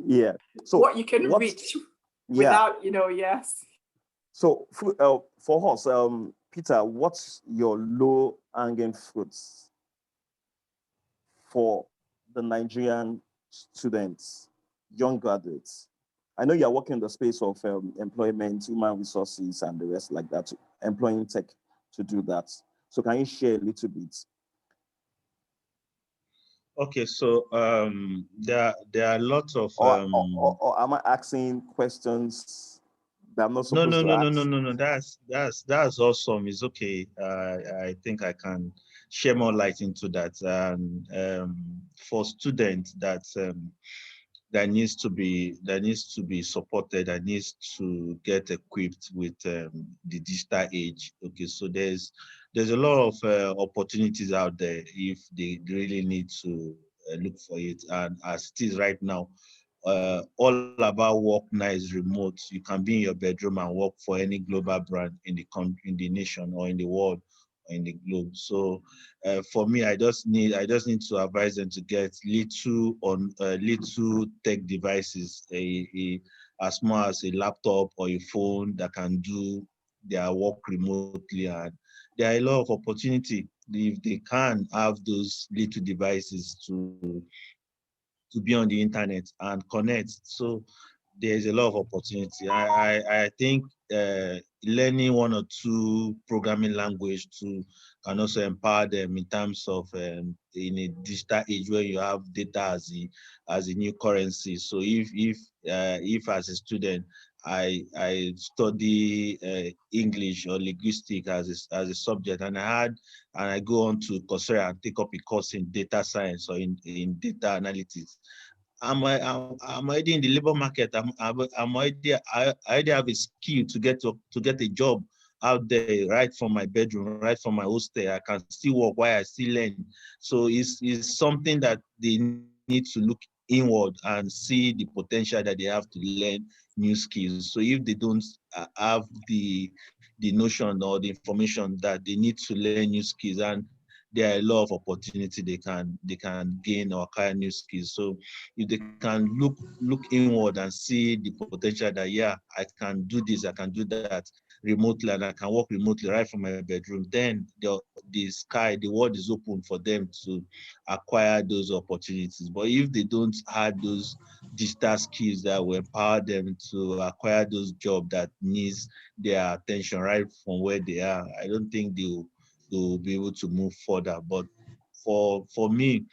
Speaker 7: Yeah. So
Speaker 1: what you can reach without, yes.
Speaker 7: So for us, Peter, what's your low-hanging fruits for the Nigerian students, young graduates? I know you're working in the space of employment, human resources, and the rest like that, employing tech to do that. So can you share a little bit?
Speaker 2: Okay, so there are lots of
Speaker 7: or am I asking questions that I'm not supposed to ask?
Speaker 2: No. That's awesome. It's okay. I think I can share more light into that. For students that needs to be supported, that needs to get equipped with the digital age. Okay, so there's a lot of opportunities out there if they really need to look for it. And as it is right now, all about work now is remote. You can be in your bedroom and work for any global brand in the in the nation or in the world or in the globe. So for me, I just need to advise them to get little tech devices, as small as a laptop or a phone that can do their work remotely. And there are a lot of opportunity if they can have those little devices to be on the internet and connect. So there's a lot of opportunity. I think learning one or two programming language can also empower them in terms of in a digital age where you have data as a new currency. So if as a student I study English or linguistic as a subject, and I go on to Coursera and take up a course in data science or in data analytics. I'm already in the labor market. I already have a skill to get a job out there, right from my bedroom, right from my hostel. I can still work while I still learn. So it's something that they need to look inward and see the potential that they have to learn new skills. So if they don't have the notion or the information that they need to learn new skills, and there are a lot of opportunity they can gain or acquire new skills. So if they can look inward and see the potential that, yeah, I can do this, I can do that remotely, and I can work remotely right from my bedroom, then the world is open for them to acquire those opportunities. But if they don't have those digital skills that will empower them to acquire those jobs that needs their attention right from where they are, I don't think they'll be able to move further. But for me,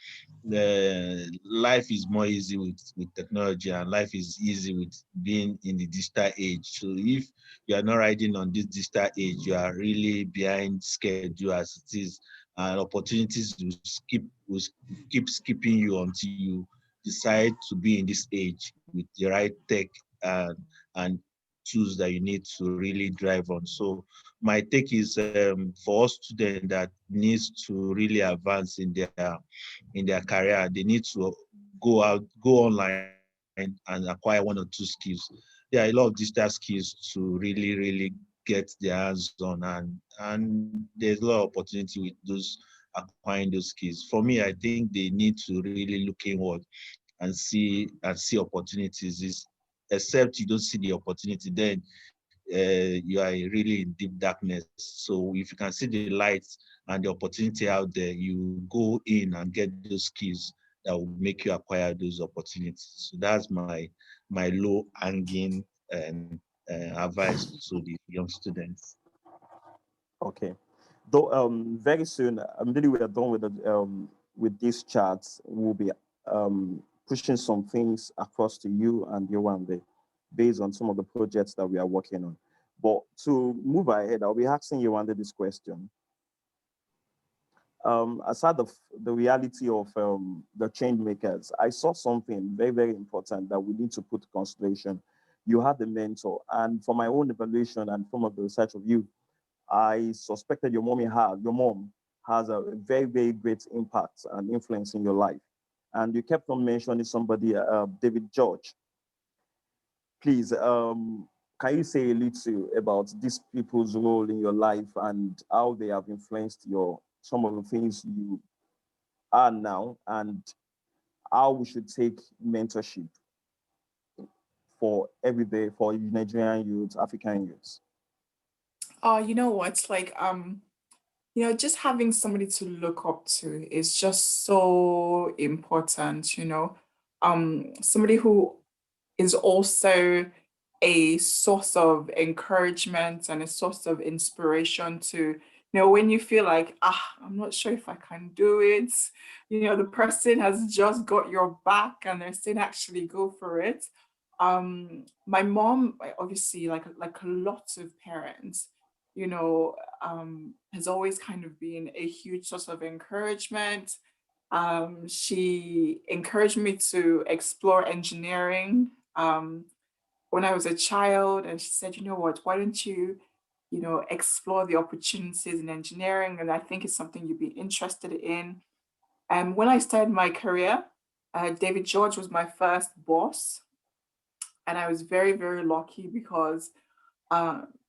Speaker 2: the life is more easy with technology, and life is easy with being in the digital age. So if you are not riding on this digital age, you are really behind schedule as it is, and opportunities will keep skipping you until you decide to be in this age with the right tech and tools that you need to really drive on. So my take is for us students that needs to really advance in their career, they need to go online and acquire one or two skills. There are a lot of digital skills to really get their hands on, and there's a lot of opportunity with those acquiring those skills. For me, I think they need to really look inward and see opportunities. Except you don't see the opportunity, then you are really in deep darkness. So if you can see the light and the opportunity out there, you go in and get those skills that will make you acquire those opportunities. So that's my low hanging advice to the young students.
Speaker 7: Okay. Though very soon, immediately we are done with these charts, we'll be pushing some things across to you and Yewande based on some of the projects that we are working on. But to move ahead, I'll be asking Yewande this question. Aside of the reality of the change makers, I saw something very important that we need to put consideration. You had a mentor, and from my own evaluation and from the research of you, I suspected your mom has a very great impact and influence in your life. And you kept on mentioning somebody, David George. Please, can you say a little about these people's role in your life and how they have influenced some of the things you are now, and how we should take mentorship for everyday for Nigerian youth, African youths?
Speaker 1: You know what? Like, just having somebody to look up to is just so important, somebody who is also a source of encouragement and a source of inspiration to, when you feel like, I'm not sure if I can do it, the person has just got your back and they're saying actually go for it. My mom, obviously, like a lot of parents, has always kind of been a huge source of encouragement. She encouraged me to explore engineering when I was a child, and she said, you know what, why don't you, explore the opportunities in engineering? And I think it's something you'd be interested in. And when I started my career, David George was my first boss, and I was very, very lucky because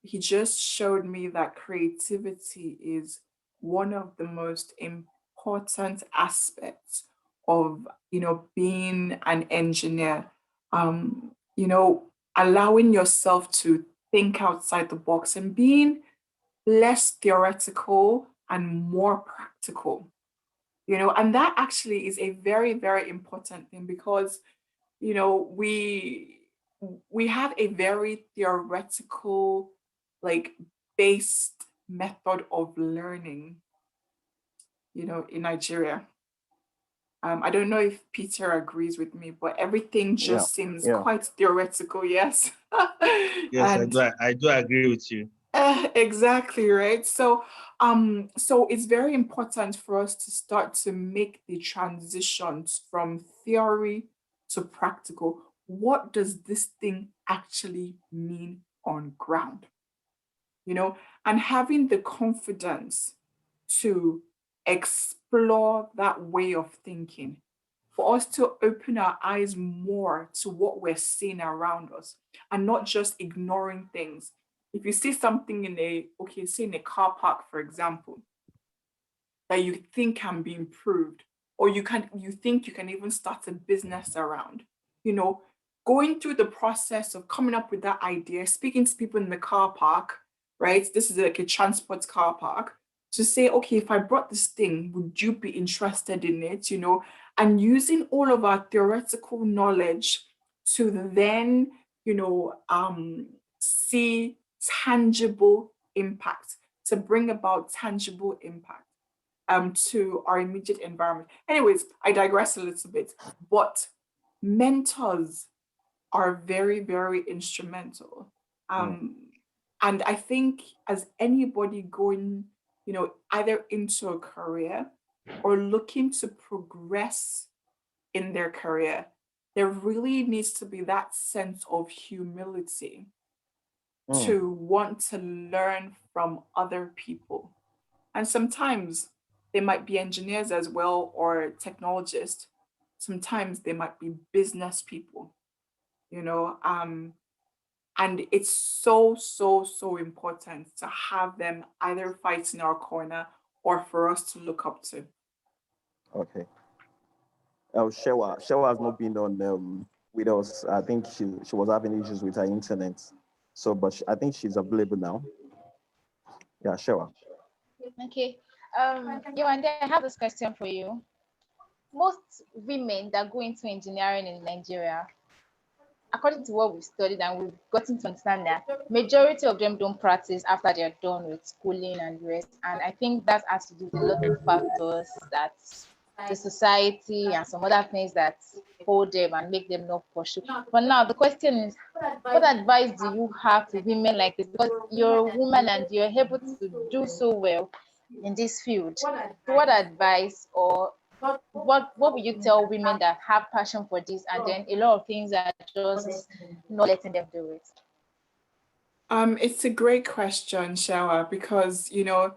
Speaker 1: he just showed me that creativity is one of the most important aspects of, being an engineer. Allowing yourself to think outside the box and being less theoretical and more practical. And that actually is a very, very important thing because we have a very theoretical, like, based method of learning, in Nigeria. I don't know if Peter agrees with me, but everything just seems quite theoretical, yes.
Speaker 2: Yes,
Speaker 1: And
Speaker 2: I do agree with you.
Speaker 1: exactly, right. So it's very important for us to start to make the transitions from theory to practical. What does this thing actually mean on ground? And having the confidence to explore that way of thinking, for us to open our eyes more to what we're seeing around us and not just ignoring things. If you see something say in a car park, for example, that you think can be improved, or you think you can even start a business around, you know, going through the process of coming up with that idea, speaking to people in the car park, right? This is like a transport car park, to say, okay, if I brought this thing, would you be interested in it? And using all of our theoretical knowledge to then, see tangible impact, to bring about tangible impact to our immediate environment. Anyways, I digress a little bit, but mentors are very, very instrumental. And I think as anybody going, either into a career or looking to progress in their career, there really needs to be that sense of humility to want to learn from other people. And sometimes they might be engineers as well or technologists. Sometimes they might be business people, and it's so, so, so important to have them either fight in our corner or for us to look up to.
Speaker 7: Okay. Shewa has not been on with us. I think she was having issues with her internet. So, but I think she's available now. Yeah, Shewa.
Speaker 5: Okay. Yewande, I have this question for you. Most women that go into engineering in Nigeria, according to what we've studied and we've gotten to understand, that majority of them don't practice after they're done with schooling and the rest. And I think that has to do with a lot of factors, that the society and some other things that hold them and make them not pursue. But now the question is, what advice do you have to women like this? Because you're a woman and you're able to do so well in this field. So what advice, or what would you tell women that have passion for this and then a lot of things are just not letting them do it?
Speaker 1: It's a great question, Shawa, because even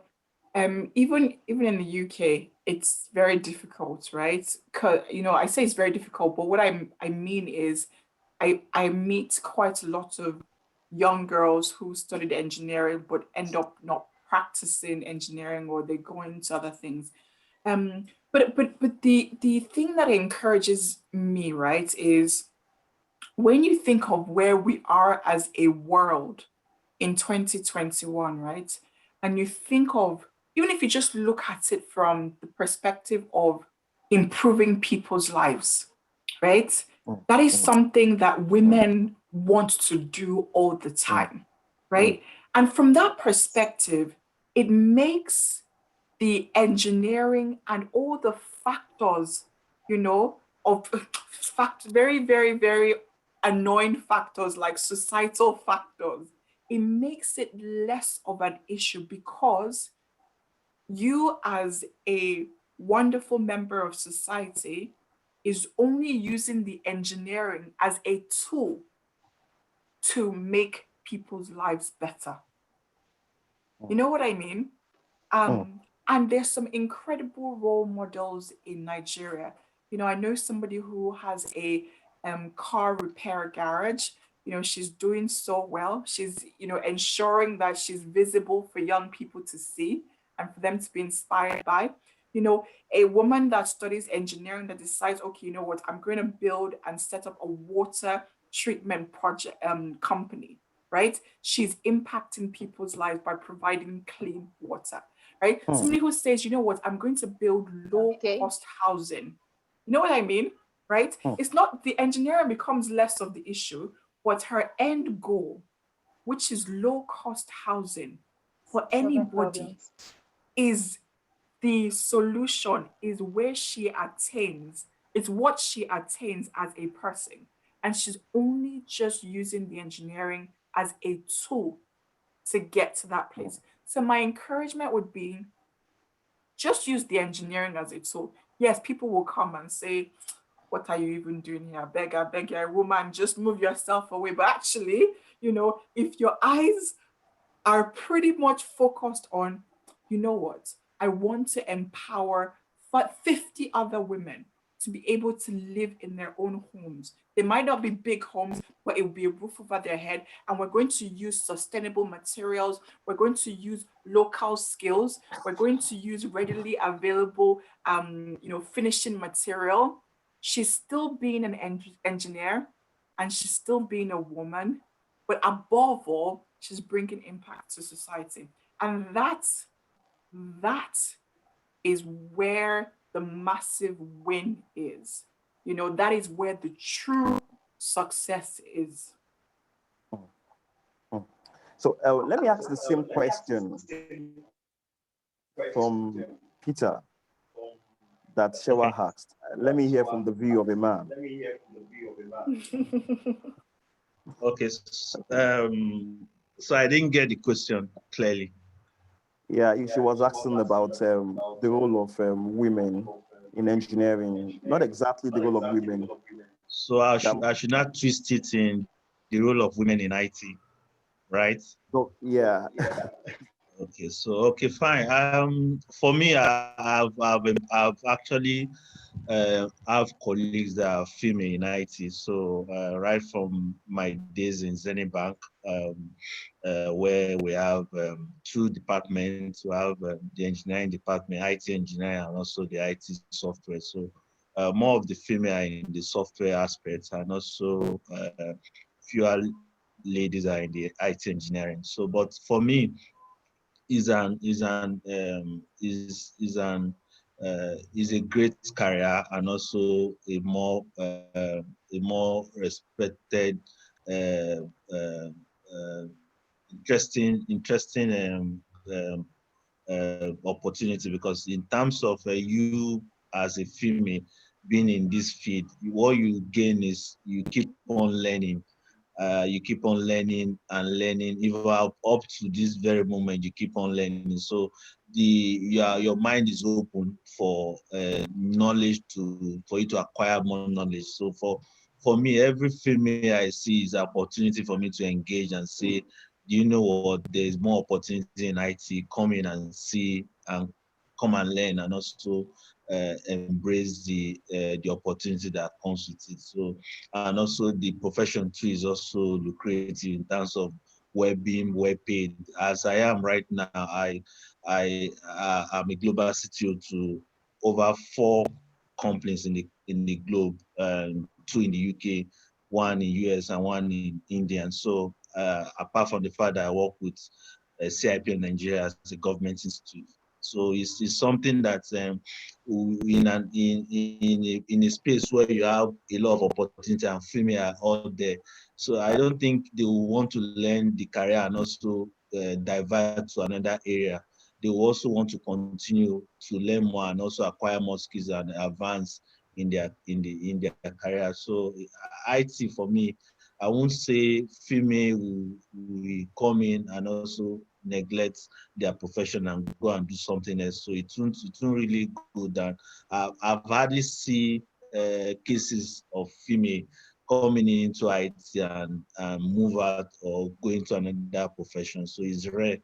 Speaker 1: in the UK, it's very difficult, right? I say it's very difficult, but what I mean is, I meet quite a lot of young girls who studied engineering but end up not practicing engineering, or they go into other things. But the thing that encourages me, right, is when you think of where we are as a world in 2021, right? And you think of, even if you just look at it from the perspective of improving people's lives, right? That is something that women want to do all the time, right? And from that perspective, it makes the engineering and all the factors, of very, very, very annoying factors like societal factors, it makes it less of an issue because you, as a wonderful member of society, is only using the engineering as a tool to make people's lives better. You know what I mean? And there's some incredible role models in Nigeria. I know somebody who has a car repair garage. She's doing so well. She's, ensuring that she's visible for young people to see and for them to be inspired by. A woman that studies engineering that decides, okay, you know what, I'm going to build and set up a water treatment project company, right? She's impacting people's lives by providing clean water, right? Somebody who says, you know what, I'm going to build low cost housing. You know what I mean? Right? It's not the engineering becomes less of the issue, but her end goal, which is low cost housing for anybody, is the solution, is where she attains, it's what she attains as a person. And she's only just using the engineering as a tool to get to that place. So my encouragement would be just use the engineering as a tool. Yes, people will come and say, what are you even doing here? I beg you, woman, just move yourself away. But actually, if your eyes are pretty much focused on, you know what, I want to empower 50 other women to be able to live in their own homes. They might not be big homes, but it will be a roof over their head. And we're going to use sustainable materials. We're going to use local skills. We're going to use readily available, finishing material. She's still being an engineer, and she's still being a woman, but above all, she's bringing impact to society. And that is where the massive win is. That is where the true success is.
Speaker 7: So let me ask the same question from Peter that Shewa asked. Let me hear from the view of a man.
Speaker 2: Okay, so I didn't get the question clearly.
Speaker 7: Yeah, she was asking about the role of women in engineering, not exactly the role of women.
Speaker 2: So I should not twist it in the role of women in IT, right?
Speaker 7: So yeah.
Speaker 2: Okay, fine. For me, I've actually have colleagues that are female in IT. So right from my days in Zenith Bank, where we have two departments, we have the engineering department, IT engineering, and also the IT software. So more of the female in the software aspects, and also fewer ladies are in the IT engineering. So, but for me, is a great career, and also a more respected, interesting opportunity, because in terms of you as a female being in this field, what you gain is you keep on learning. You keep on learning and learning, even up to this very moment. You keep on learning, so your mind is open for knowledge, for you to acquire more knowledge. So for me, every female I see is an opportunity for me to engage and say, do you know what? There's more opportunity in IT. Come in and see, and come and learn, and also embrace the opportunity that comes with it. So, and also the profession too is also lucrative in terms of well-being, well-paid. As I am right now, I'm a global CTO to over 4 companies in the globe, 2 in the UK, 1 in US, and 1 in India. And so, apart from the fact that I work with CIP in Nigeria as a government institute, so it's something that in a space where you have a lot of opportunity and female are all there. So I don't think they will want to learn the career and also divert to another area. They will also want to continue to learn more and also acquire more skills and advance in their career. So IT for me, I won't say female will come in and also neglect their profession and go and do something else. So it won't really go down. I've hardly seen cases of female coming into IT and move out or go into another profession. So it's rare.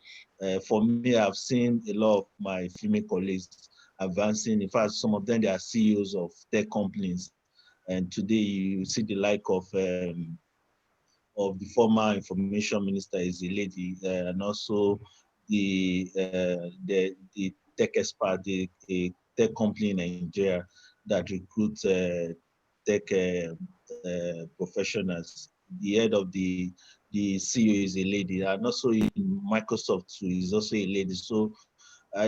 Speaker 2: For me, I've seen a lot of my female colleagues advancing. In fact, some of them, they are CEOs of tech companies. And today you see the like of the former information minister is a lady, and also the tech expert, a tech company in Nigeria that recruits tech professionals. The head of the CEO is a lady, and also in Microsoft too is also a lady. So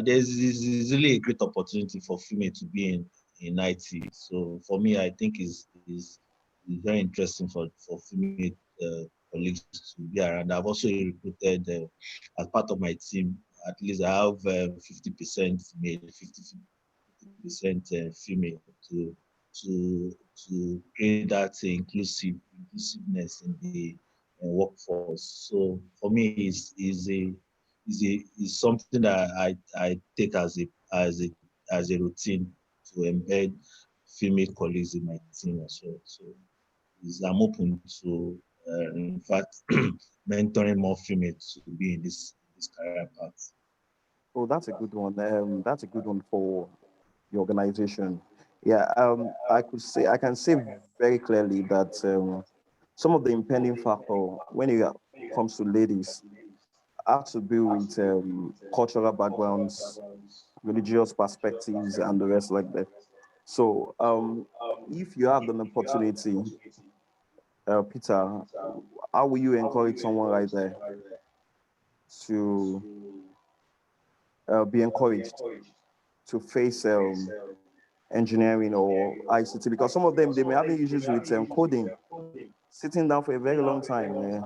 Speaker 2: there's really a great opportunity for female to be in IT. So for me, I think is very interesting for female colleagues to be around. I've also recruited as part of my team. At least I have 50% male, 50% female to create that inclusiveness in the workforce. So for me, is something that I take as a routine to embed female colleagues in my team as well. So I'm open to, in fact, mentoring more females to be in this career path.
Speaker 7: Oh, that's a good one. That's a good one for the organization. Yeah, I can say very clearly that some of the impending factor when it comes to ladies have to do with cultural backgrounds, religious perspectives, and the rest like that. So, if you have an opportunity, Peter, how will you encourage someone right there to be encouraged to face engineering or ICT? Because some of them they may have issues with coding, sitting down for a very long time.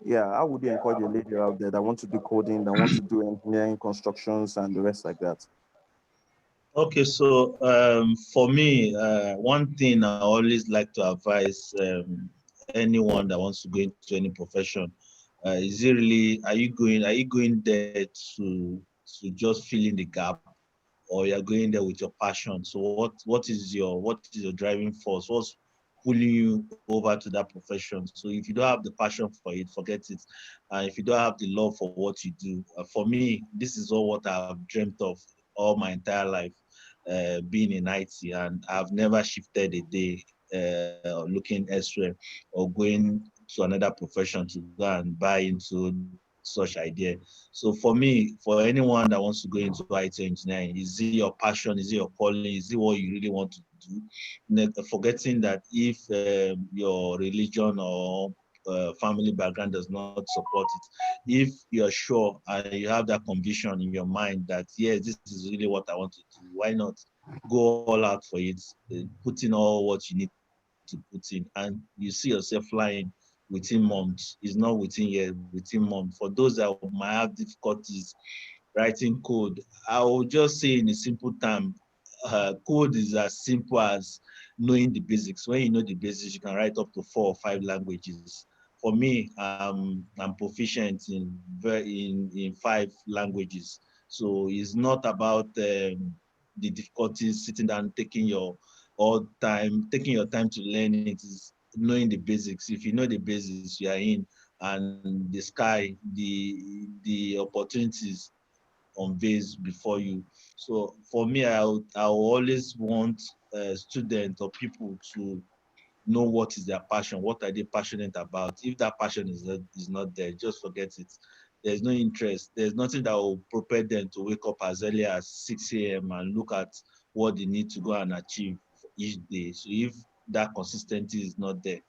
Speaker 7: Yeah, how would you encourage a lady out there that want to do coding, that want to do engineering, constructions, and the rest like that?
Speaker 2: Okay, so for me, one thing I always like to advise anyone that wants to go into any profession is it really are you going there to just fill in the gap, or you're going there with your passion? So what is your driving force? What's pulling you over to that profession? So if you don't have the passion for it, forget it. And if you don't have the love for what you do, for me, this is all what I've dreamt of all my entire life, being in IT, and I've never shifted a day looking elsewhere or going to another profession to go and buy into such idea. So for me, for anyone that wants to go into IT engineering, is it your passion? Is it your calling? Is it what you really want to do? Forgetting that if your religion or family background does not support it, if you're sure and you have that conviction in your mind that yes, this is really what I want to do, why not go all out for it, put in all what you need to put in, and you see yourself flying within months. It's not within years, within months. For those that might have difficulties writing code, I will just say in a simple term, code is as simple as knowing the basics. When you know the basics, you can write up to 4 or 5 languages. For me, I'm proficient in 5 languages. So it's not about the difficulties sitting down, taking your time to learn it. Is knowing the basics. If you know the basics, you are in, and the sky, the opportunities unveils before you. So for me, I always want students or people to know what is their passion, what are they passionate about. If that passion is not there, just forget it. There's no interest. There's nothing that will prepare them to wake up as early as 6 a.m. and look at what they need to go and achieve each day. So if that consistency is not there,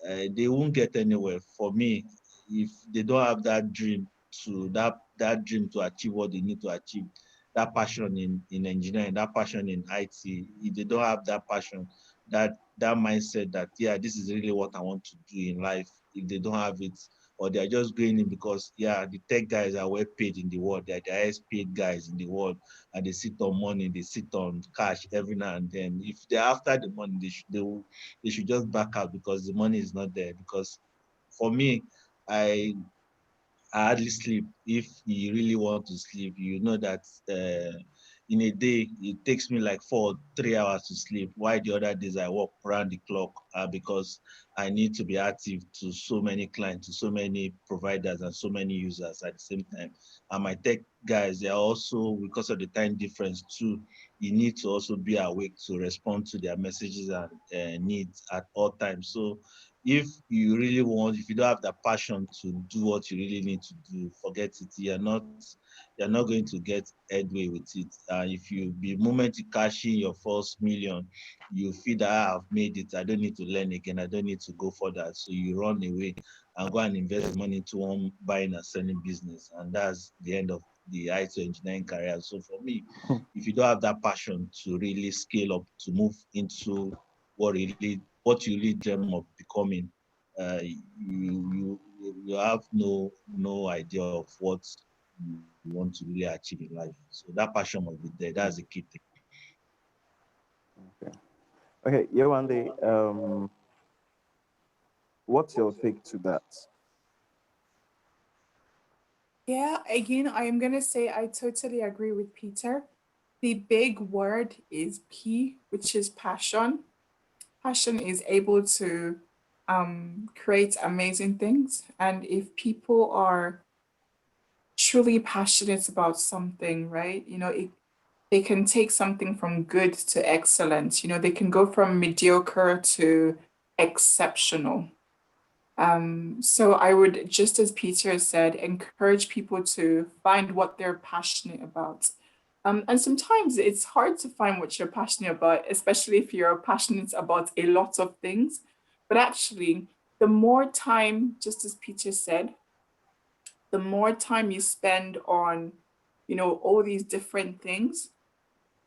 Speaker 2: they won't get anywhere. For me, if they don't have that dream to achieve what they need to achieve, that passion in engineering, that passion in IT, if they don't have that passion, that mindset that yeah, this is really what I want to do in life, if they don't have it, or they're just going in because yeah, the tech guys are well paid in the world, they're the highest paid guys in the world, and they sit on money, they sit on cash every now and then. If they're after the money, they should just back out because the money is not there. Because for me, I I hardly sleep. If you really want to sleep, you know that in a day, it takes me like 3 hours to sleep. Why the other days I work around the clock because I need to be active to so many clients, to so many providers and so many users at the same time. And my tech guys, they're also, because of the time difference too, you need to also be awake to respond to their messages and needs at all times. So if you really want, if you don't have the passion to do what you really need to do, forget it. You're not going to get headway with it. If you, the moment you cash in your first million, you feel that I've made it, I don't need to learn again, I don't need to go further. So you run away and go and invest money into one buying and selling business. And that's the end of the IT engineering career. So for me, if you don't have that passion to really scale up, to move into what you really dream of becoming, you have no idea of what you want to really achieve in life. So that passion must be there. That's the key thing.
Speaker 7: Okay, Yewande, what's your take to that?
Speaker 1: Yeah, again, I am going to say I totally agree with Peter. The big word is P, which is passion. Passion is able to create amazing things. And if people are truly passionate about something, right, they can take something from good to excellent. They can go from mediocre to exceptional. So I would, just as Peter said, encourage people to find what they're passionate about. And sometimes it's hard to find what you're passionate about, especially if you're passionate about a lot of things. But actually, the more time, just as Peter said, the more time you spend on, all these different things,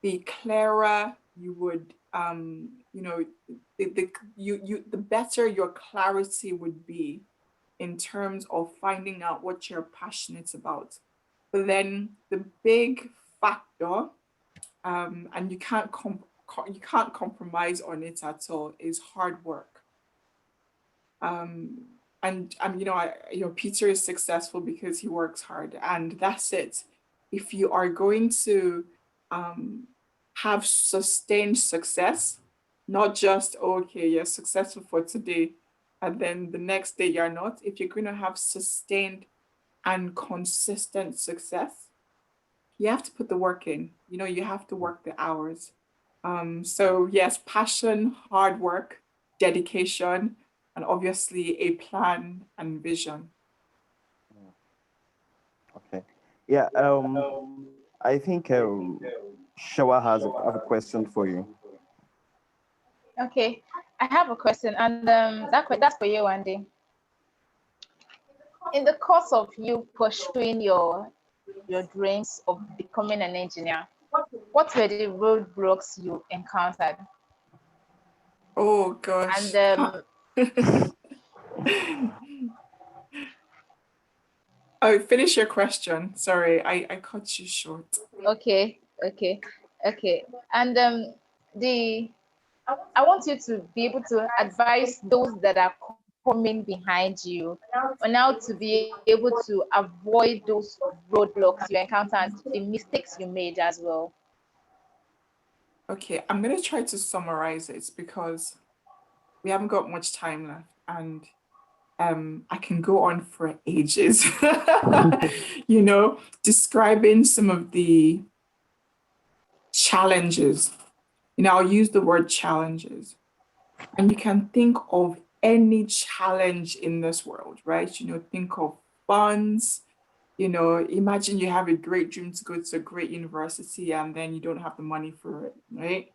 Speaker 1: the clearer you would, the better your clarity would be in terms of finding out what you're passionate about. But then the big factor, and you can't compromise on it at all, is hard work. And Peter is successful because he works hard, and that's it. If you are going to have sustained success, not just okay, you're successful for today, and then the next day you're not. If you're going to have sustained and consistent success, you have to put the work in. You have to work the hours. So yes, passion, hard work, dedication, and obviously a plan and vision.
Speaker 7: Okay. Yeah. I think Shawa have a question for you.
Speaker 5: Okay, I have a question, and that's for you, Andy. In the course of you pursuing your dreams of becoming an engineer, what were the roadblocks you encountered?
Speaker 1: Oh gosh.
Speaker 5: And
Speaker 1: Oh, finish your question. Sorry, I cut you short.
Speaker 5: okay. And I want you to be able to advise those that are coming behind you on how to be able to avoid those roadblocks you encounter and the mistakes you made as well.
Speaker 1: Okay, I'm gonna try to summarize it because we haven't got much time left, and I can go on for ages, describing some of the challenges. I'll use the word challenges, and you can think of any challenge in this world, right? Think of funds. Imagine you have a great dream to go to a great university and then you don't have the money for it, right?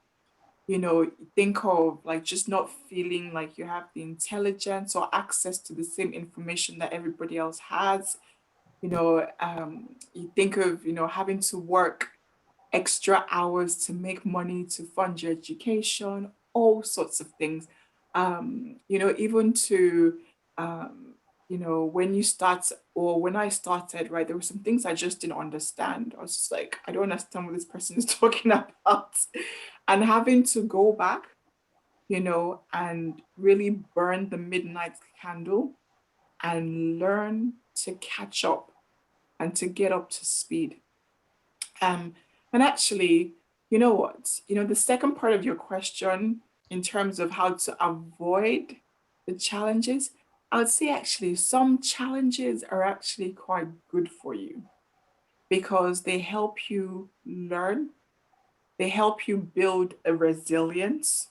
Speaker 1: Think of like just not feeling like you have the intelligence or access to the same information that everybody else has. You think of, having to work extra hours to make money to fund your education, all sorts of things. Even to, when you start or when I started, right, there were some things I just didn't understand. I was just like, I don't understand what this person is talking about. And having to go back, and really burn the midnight candle and learn to catch up and to get up to speed. And actually, you know what? The second part of your question in terms of how to avoid the challenges, I would say actually some challenges are actually quite good for you because they help you learn, they help you build a resilience.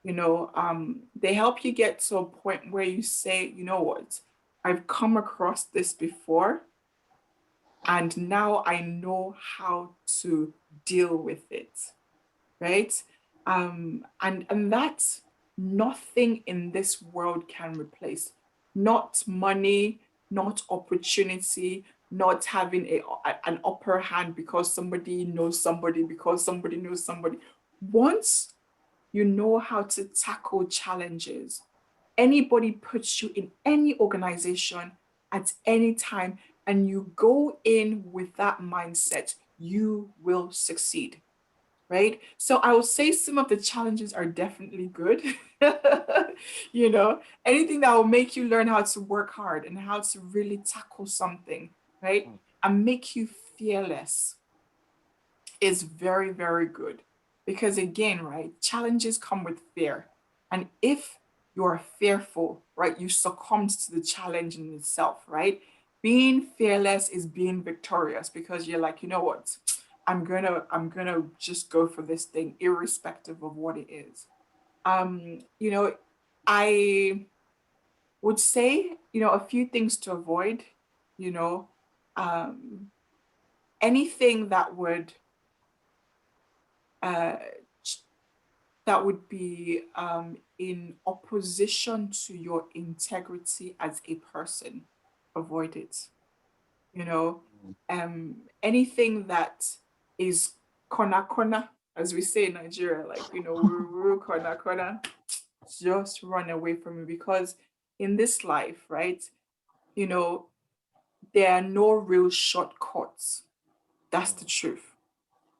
Speaker 1: They help you get to a point where you say, you know what, I've come across this before, and now I know how to deal with it, right? And that's nothing in this world can replace. Not money, not opportunity, not having an upper hand because somebody knows somebody, because somebody knows somebody. Once you know how to tackle challenges, anybody puts you in any organization at any time, and you go in with that mindset, you will succeed, right? So I would say some of the challenges are definitely good. Anything that will make you learn how to work hard and how to really tackle something, right? And make you fearless is very, very good. Because again, right, challenges come with fear. And if you are fearful, right, you succumb to the challenge in itself, right? Being fearless is being victorious because you're like, you know what? I'm gonna just go for this thing, irrespective of what it is. I would say, a few things to avoid, you know, um, anything uh, that would be in opposition to your integrity as a person, avoid it. You know, Anything that is kona, as we say in Nigeria, like, kona, just run away from it because in this life, right, you know, there are no real shortcuts. That's the truth.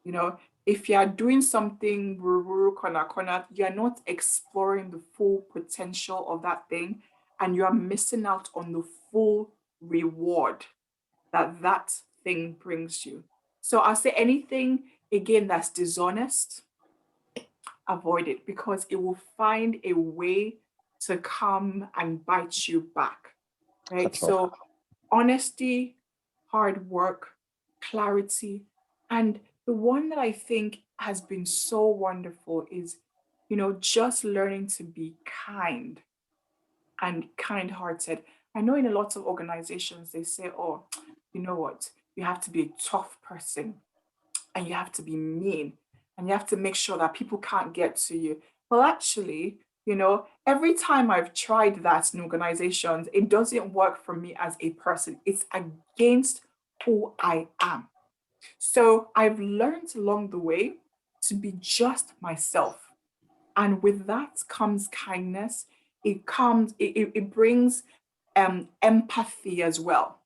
Speaker 1: You know, if you are doing something kona, you are not exploring the full potential of that thing, and you are missing out on the full reward that thing brings you. So I'll say anything again that's dishonest, avoid it because it will find a way to come and bite you back. Right.
Speaker 7: Catch up.
Speaker 1: So honesty, hard work, clarity, and the one that I think has been so wonderful is, just learning to be kind and kind-hearted. I know in a lot of organizations they say, oh, you know what, you have to be a tough person and you have to be mean and you have to make sure that people can't get to you. Well, actually, every time I've tried that in organizations, it doesn't work for me as a person. It's against who I am. So I've learned along the way to be just myself. And with that comes kindness. It brings empathy as well.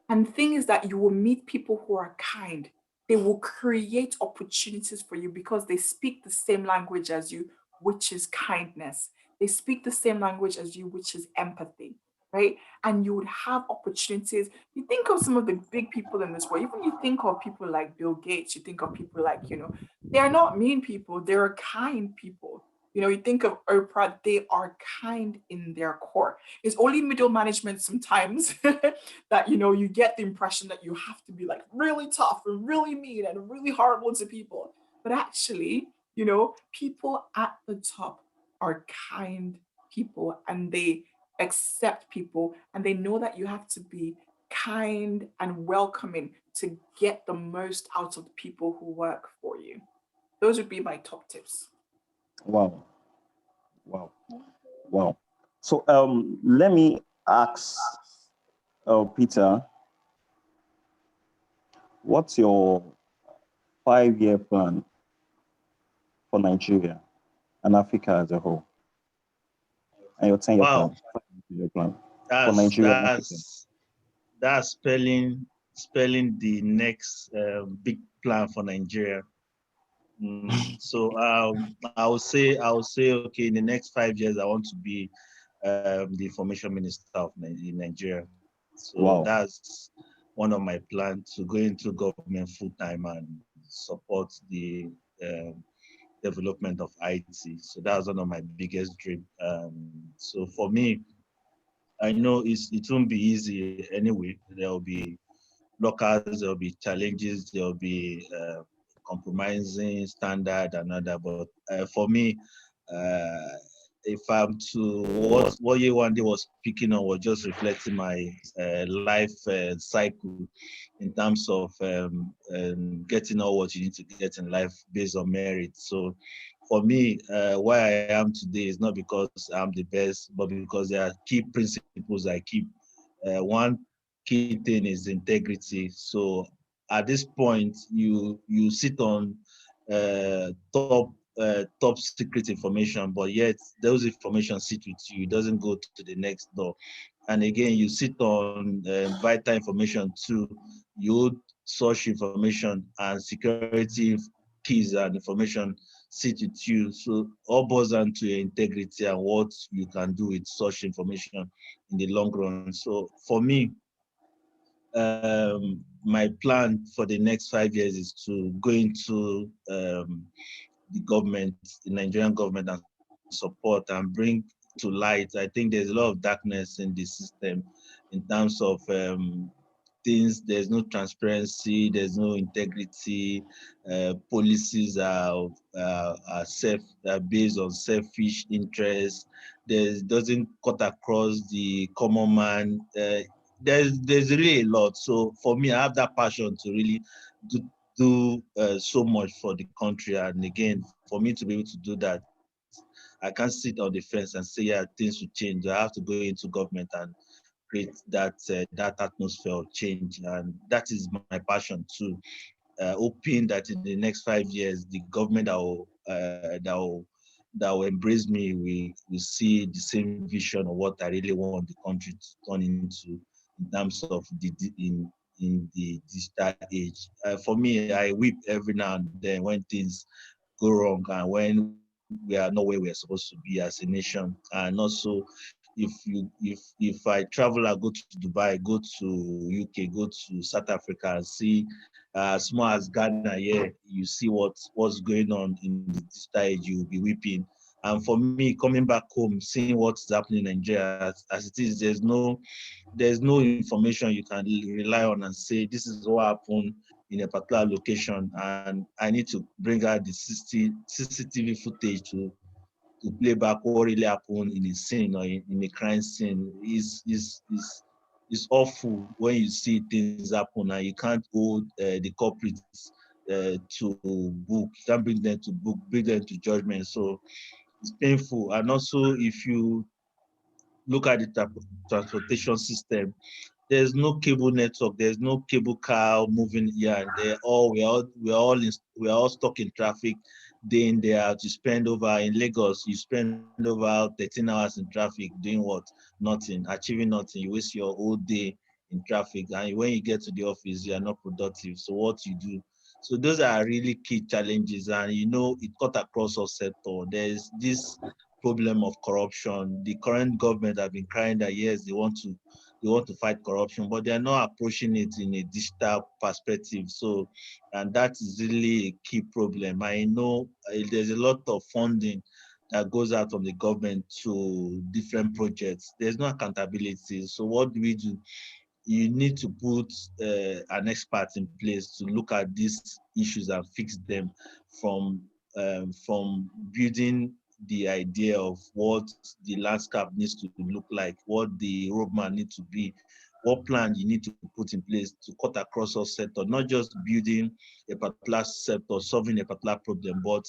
Speaker 1: And the thing is that you will meet people who are kind. They will create opportunities for you because they speak the same language as you, which is kindness. They speak the same language as you, which is empathy, right? And you would have opportunities. You think of some of the big people in this world, even you think of people like Bill Gates, you think of people like, they are not mean people, they're kind people. You think of Oprah, they are kind in their core. It's only middle management sometimes that, you get the impression that you have to be like really tough and really mean and really horrible to people. But actually, people at the top are kind people and they accept people and they know that you have to be kind and welcoming to get the most out of the people who work for you. Those would be my top tips.
Speaker 7: Wow. Wow. Wow. So let me ask Peter, what's your 5-year plan for Nigeria and Africa as a whole? And your 10-year
Speaker 2: Wow.
Speaker 7: plan for
Speaker 2: That's
Speaker 7: Nigeria and Africa?
Speaker 2: that's spelling the next big plan for Nigeria. So I will say, okay, in the next 5 years, I want to be the information minister of in Nigeria. So
Speaker 7: Wow.
Speaker 2: that's one of my plans, to go into government full time and support the development of IT. So that was one of my biggest dreams. So for me, I know it won't be easy anyway. There will be blockers, there will be challenges, there will be compromising standard and other. But for me, uh, if I'm to what Yewande was speaking on was just reflecting my life cycle in terms of getting all what you need to get in life based on merit. So for me, why I am today is not because I'm the best, but because there are key principles I keep. One key thing is integrity. So at this point, you sit on top secret information, but yet those information sit with you. It doesn't go to the next door. And again, you sit on vital information too. You search information and security keys and information sit with you. So all boils down to your integrity and what you can do with such information in the long run. So for me, my plan for the next 5 years is to go into the government, the Nigerian government, and support and bring to light. I think there's a lot of darkness in the system in terms of things. There's no transparency, there's no integrity. Policies are based on selfish interests. There doesn't cut across the common man. There's really a lot. So for me, I have that passion to really do so much for the country. And again, for me to be able to do that, I can't sit on the fence and say, yeah, things will change. I have to go into government and create that atmosphere of change. And that is my passion too. Hoping that in the next 5 years, the government that will embrace me, we see the same vision of what I really want the country to turn into in terms of in the digital age. For me, I weep every now and then when things go wrong and when we are not where we are supposed to be as a nation. And also, if I travel, I go to Dubai, go to UK, go to South Africa, and see as small as Ghana here, you see what's going on in the digital age, you'll be weeping. And for me, coming back home, seeing what's happening in Nigeria as it is, there's no information you can rely on and say this is what happened in a particular location, and I need to bring out the CCTV footage to play back what really happened in a scene or in a crime scene. Is awful when you see things happen and you can't hold the culprits to book. You can't bring them to book, bring them to judgment. So it's painful. And also, if you look at the transportation system, there's no cable network, there's no cable car moving here and there. We're all stuck in traffic day in, day out. You spend over in Lagos, you spend over 13 hours in traffic doing what? Nothing, achieving nothing. You waste your whole day in traffic, and when you get to the office, you are not productive. So what you do? So those are really key challenges, and it cut across all sector. There's this problem of corruption. The current government have been crying that yes, they want to fight corruption, but they're not approaching it in a digital perspective. So, and that is really a key problem. I know there's a lot of funding that goes out from the government to different projects. There's no accountability. So what do we do? You need to put an expert in place to look at these issues and fix them from building the idea of what the landscape needs to look like, what the roadmap needs to be, what plan you need to put in place to cut across all sectors, not just building a particular sector, solving a particular problem, but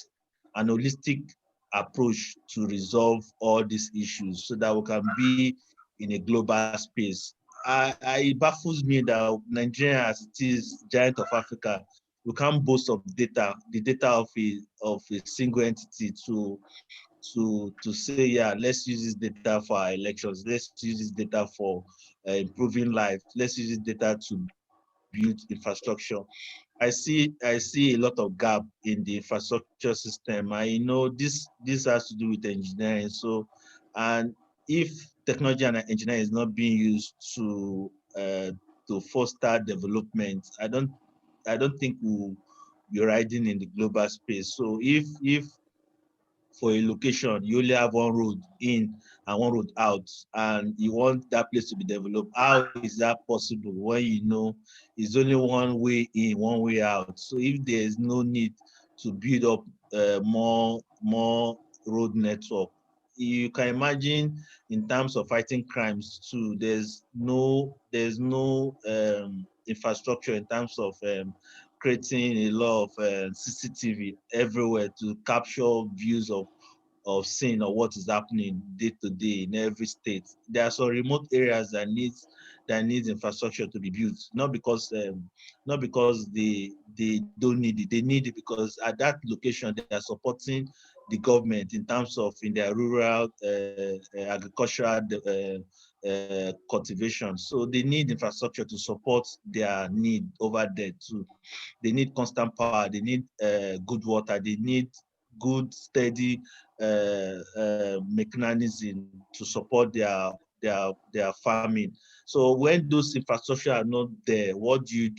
Speaker 2: an holistic approach to resolve all these issues so that we can be in a global space. It baffles me that Nigeria, as it is, giant of Africa, we can't boast of the data of a single entity to say, yeah, let's use this data for our elections, let's use this data for improving life, let's use this data to build infrastructure. I see a lot of gap in the infrastructure system. I know this has to do with engineering. So, and if technology and engineering is not being used to foster development, I don't think be riding in the global space. So if for a location you only have one road in and one road out, and you want that place to be developed, how is that possible when you know it's only one way in, one way out? So if there is no need to build up more road network, you can imagine in terms of fighting crimes too, there's no infrastructure in terms of creating a lot of CCTV everywhere to capture views of seeing or what is happening day to day in every state. There are some remote areas that needs infrastructure to be built, not because they don't need it. They need it because at that location they are supporting the government in terms of in their rural agricultural cultivation. So they need infrastructure to support their need over there too. They need constant power. They need good water. They need good, steady mechanism to support their farming. So when those infrastructure are not there, what do?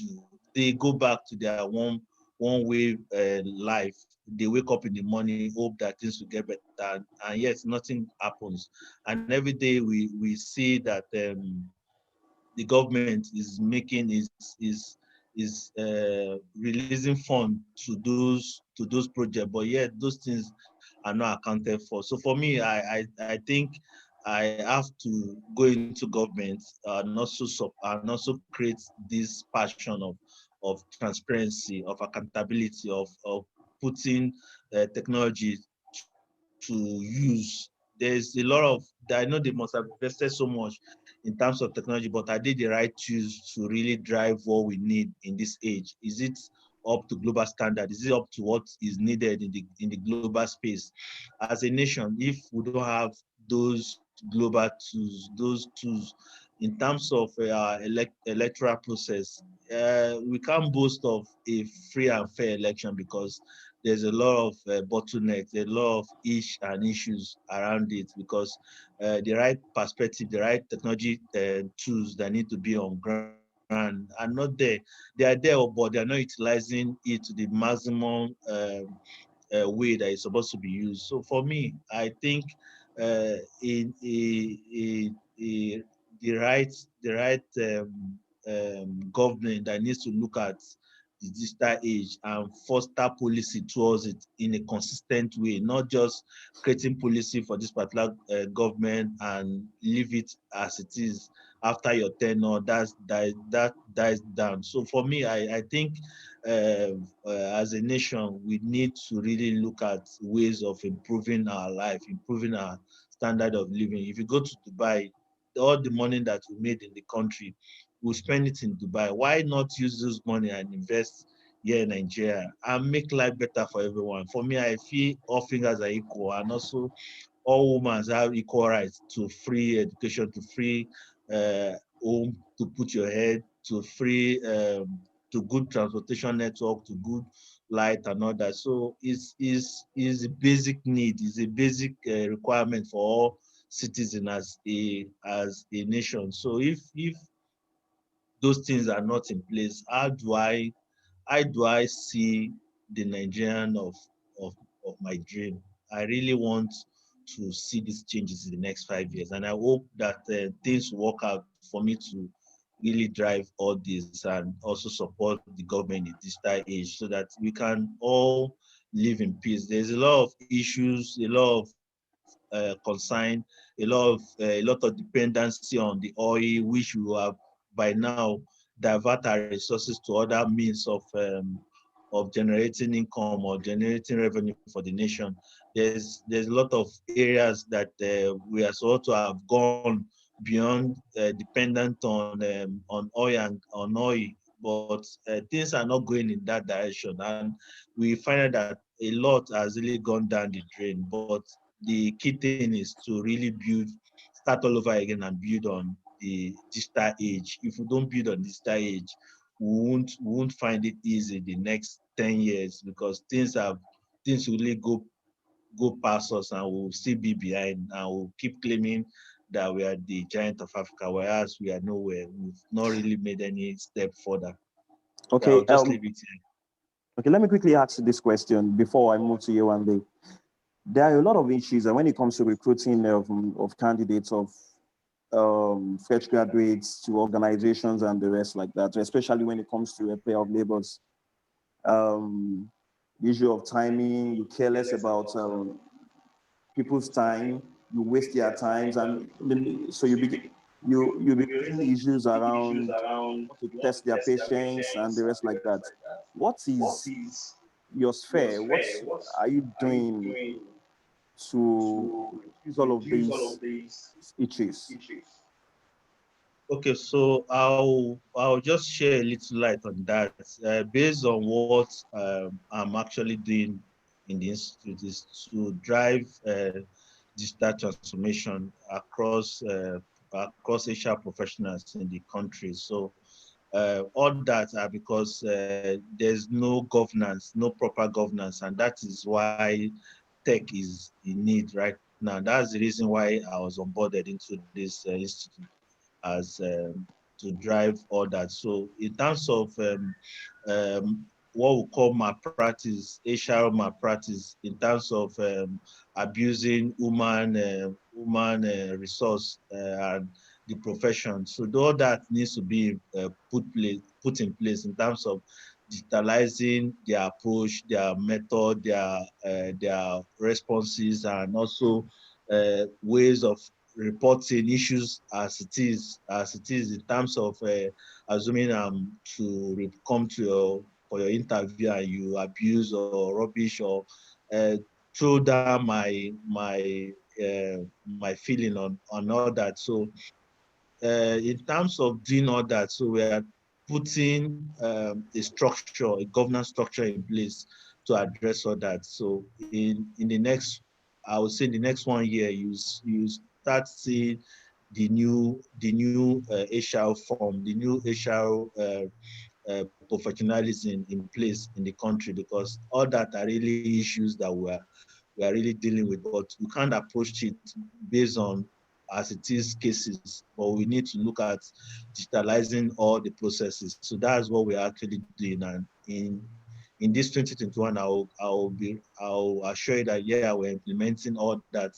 Speaker 2: They go back to their one way life. They wake up in the morning, hope that things will get better, and yet nothing happens. And every day we see that the government is making is releasing funds to those projects, but yet those things are not accounted for. So for me, I think I have to go into government and also create this passion of transparency, of accountability, of putting technology to use. There's a lot of, I know they must have invested so much in terms of technology, but are they the right tools to really drive what we need in this age? Is it up to global standard? Is it up to what is needed in the global space? As a nation, if we don't have those global tools, those tools in terms of our electoral process, we can't boast of a free and fair election because there's a lot of bottlenecks, a lot of issues around it because the right perspective, the right technology tools that need to be on ground are not there. They are there, but they are not utilizing it to the maximum way that it's supposed to be used. So for me, I think in the right government that needs to look at the digital age and foster policy towards it in a consistent way, not just creating policy for this particular government and leave it as it is after your tenure. That dies down. So for me, I think as a nation, we need to really look at ways of improving our life, improving our standard of living. If you go to Dubai, all the money that we made in the country, we'll spend it in Dubai. Why not use this money and invest here in Nigeria and make life better for everyone? For me, I feel all fingers are equal, and also all women have equal rights to free education, to free home to put your head, to free to good transportation network, to good light and all that. So it's a basic need, it's a basic requirement for all citizens as a nation. So if those things are not in place, how do I see the Nigerian of, of my dream? I really want to see these changes in the next 5 years, and I hope that things will work out for me to really drive all this and also support the government in this digital age so that we can all live in peace. There's a lot of issues, a lot of concern, a lot of dependency on the oil, which we will have by now divert our resources to other means of generating income or generating revenue for the nation. There's a lot of areas that we are supposed to have gone beyond dependent on oil and on oil, but things are not going in that direction, and we find out that a lot has really gone down the drain. But the key thing is to really start all over again and build on the digital age. If we don't build on digital age, we won't find it easy the next 10 years because things really go past us and we'll still be behind and we'll keep claiming that we are the giant of Africa, whereas we are nowhere. We've not really made any step further. So
Speaker 7: Okay.
Speaker 2: I'll just leave it here.
Speaker 7: Okay, let me quickly ask you this question before I move to you one day. There are a lot of issues, and when it comes to recruiting of candidates, of fresh graduates to organizations and the rest like that, especially when it comes to a pair of labors. Um, the issue of timing, you care less about people's time, you waste their times, and so you begin issues around to test their patience and the rest like that. What is your sphere? What are you doing to reduce all of these issues?
Speaker 2: Okay, so I'll just share a little light on that. Based on what I'm actually doing in the institute is to drive digital transformation across HR professionals in the country. So all that are because there's no governance, no proper governance, and that is why tech is in need right now. That's the reason why I was onboarded into this institute as to drive all that. So in terms of what we call malpractice, HR malpractice, in terms of abusing human resource and the profession. So all that needs to be put in place in terms of digitalizing their approach, their method, their responses, and also ways of reporting issues as it is in terms of assuming to come to for your interview and you abuse or rubbish or throw down my feeling on all that. So in terms of doing all that, so we are putting a structure, a governance structure in place to address all that. So in the next, I would say in the next 1 year, you start seeing the new HR form, the new HR professionalism in place in the country, because all that are really issues that we are really dealing with, but we can't approach it based on as it is cases, but we need to look at digitalizing all the processes. So that's what we're actually doing. And in this 2021, I'll assure you that yeah, we're implementing all that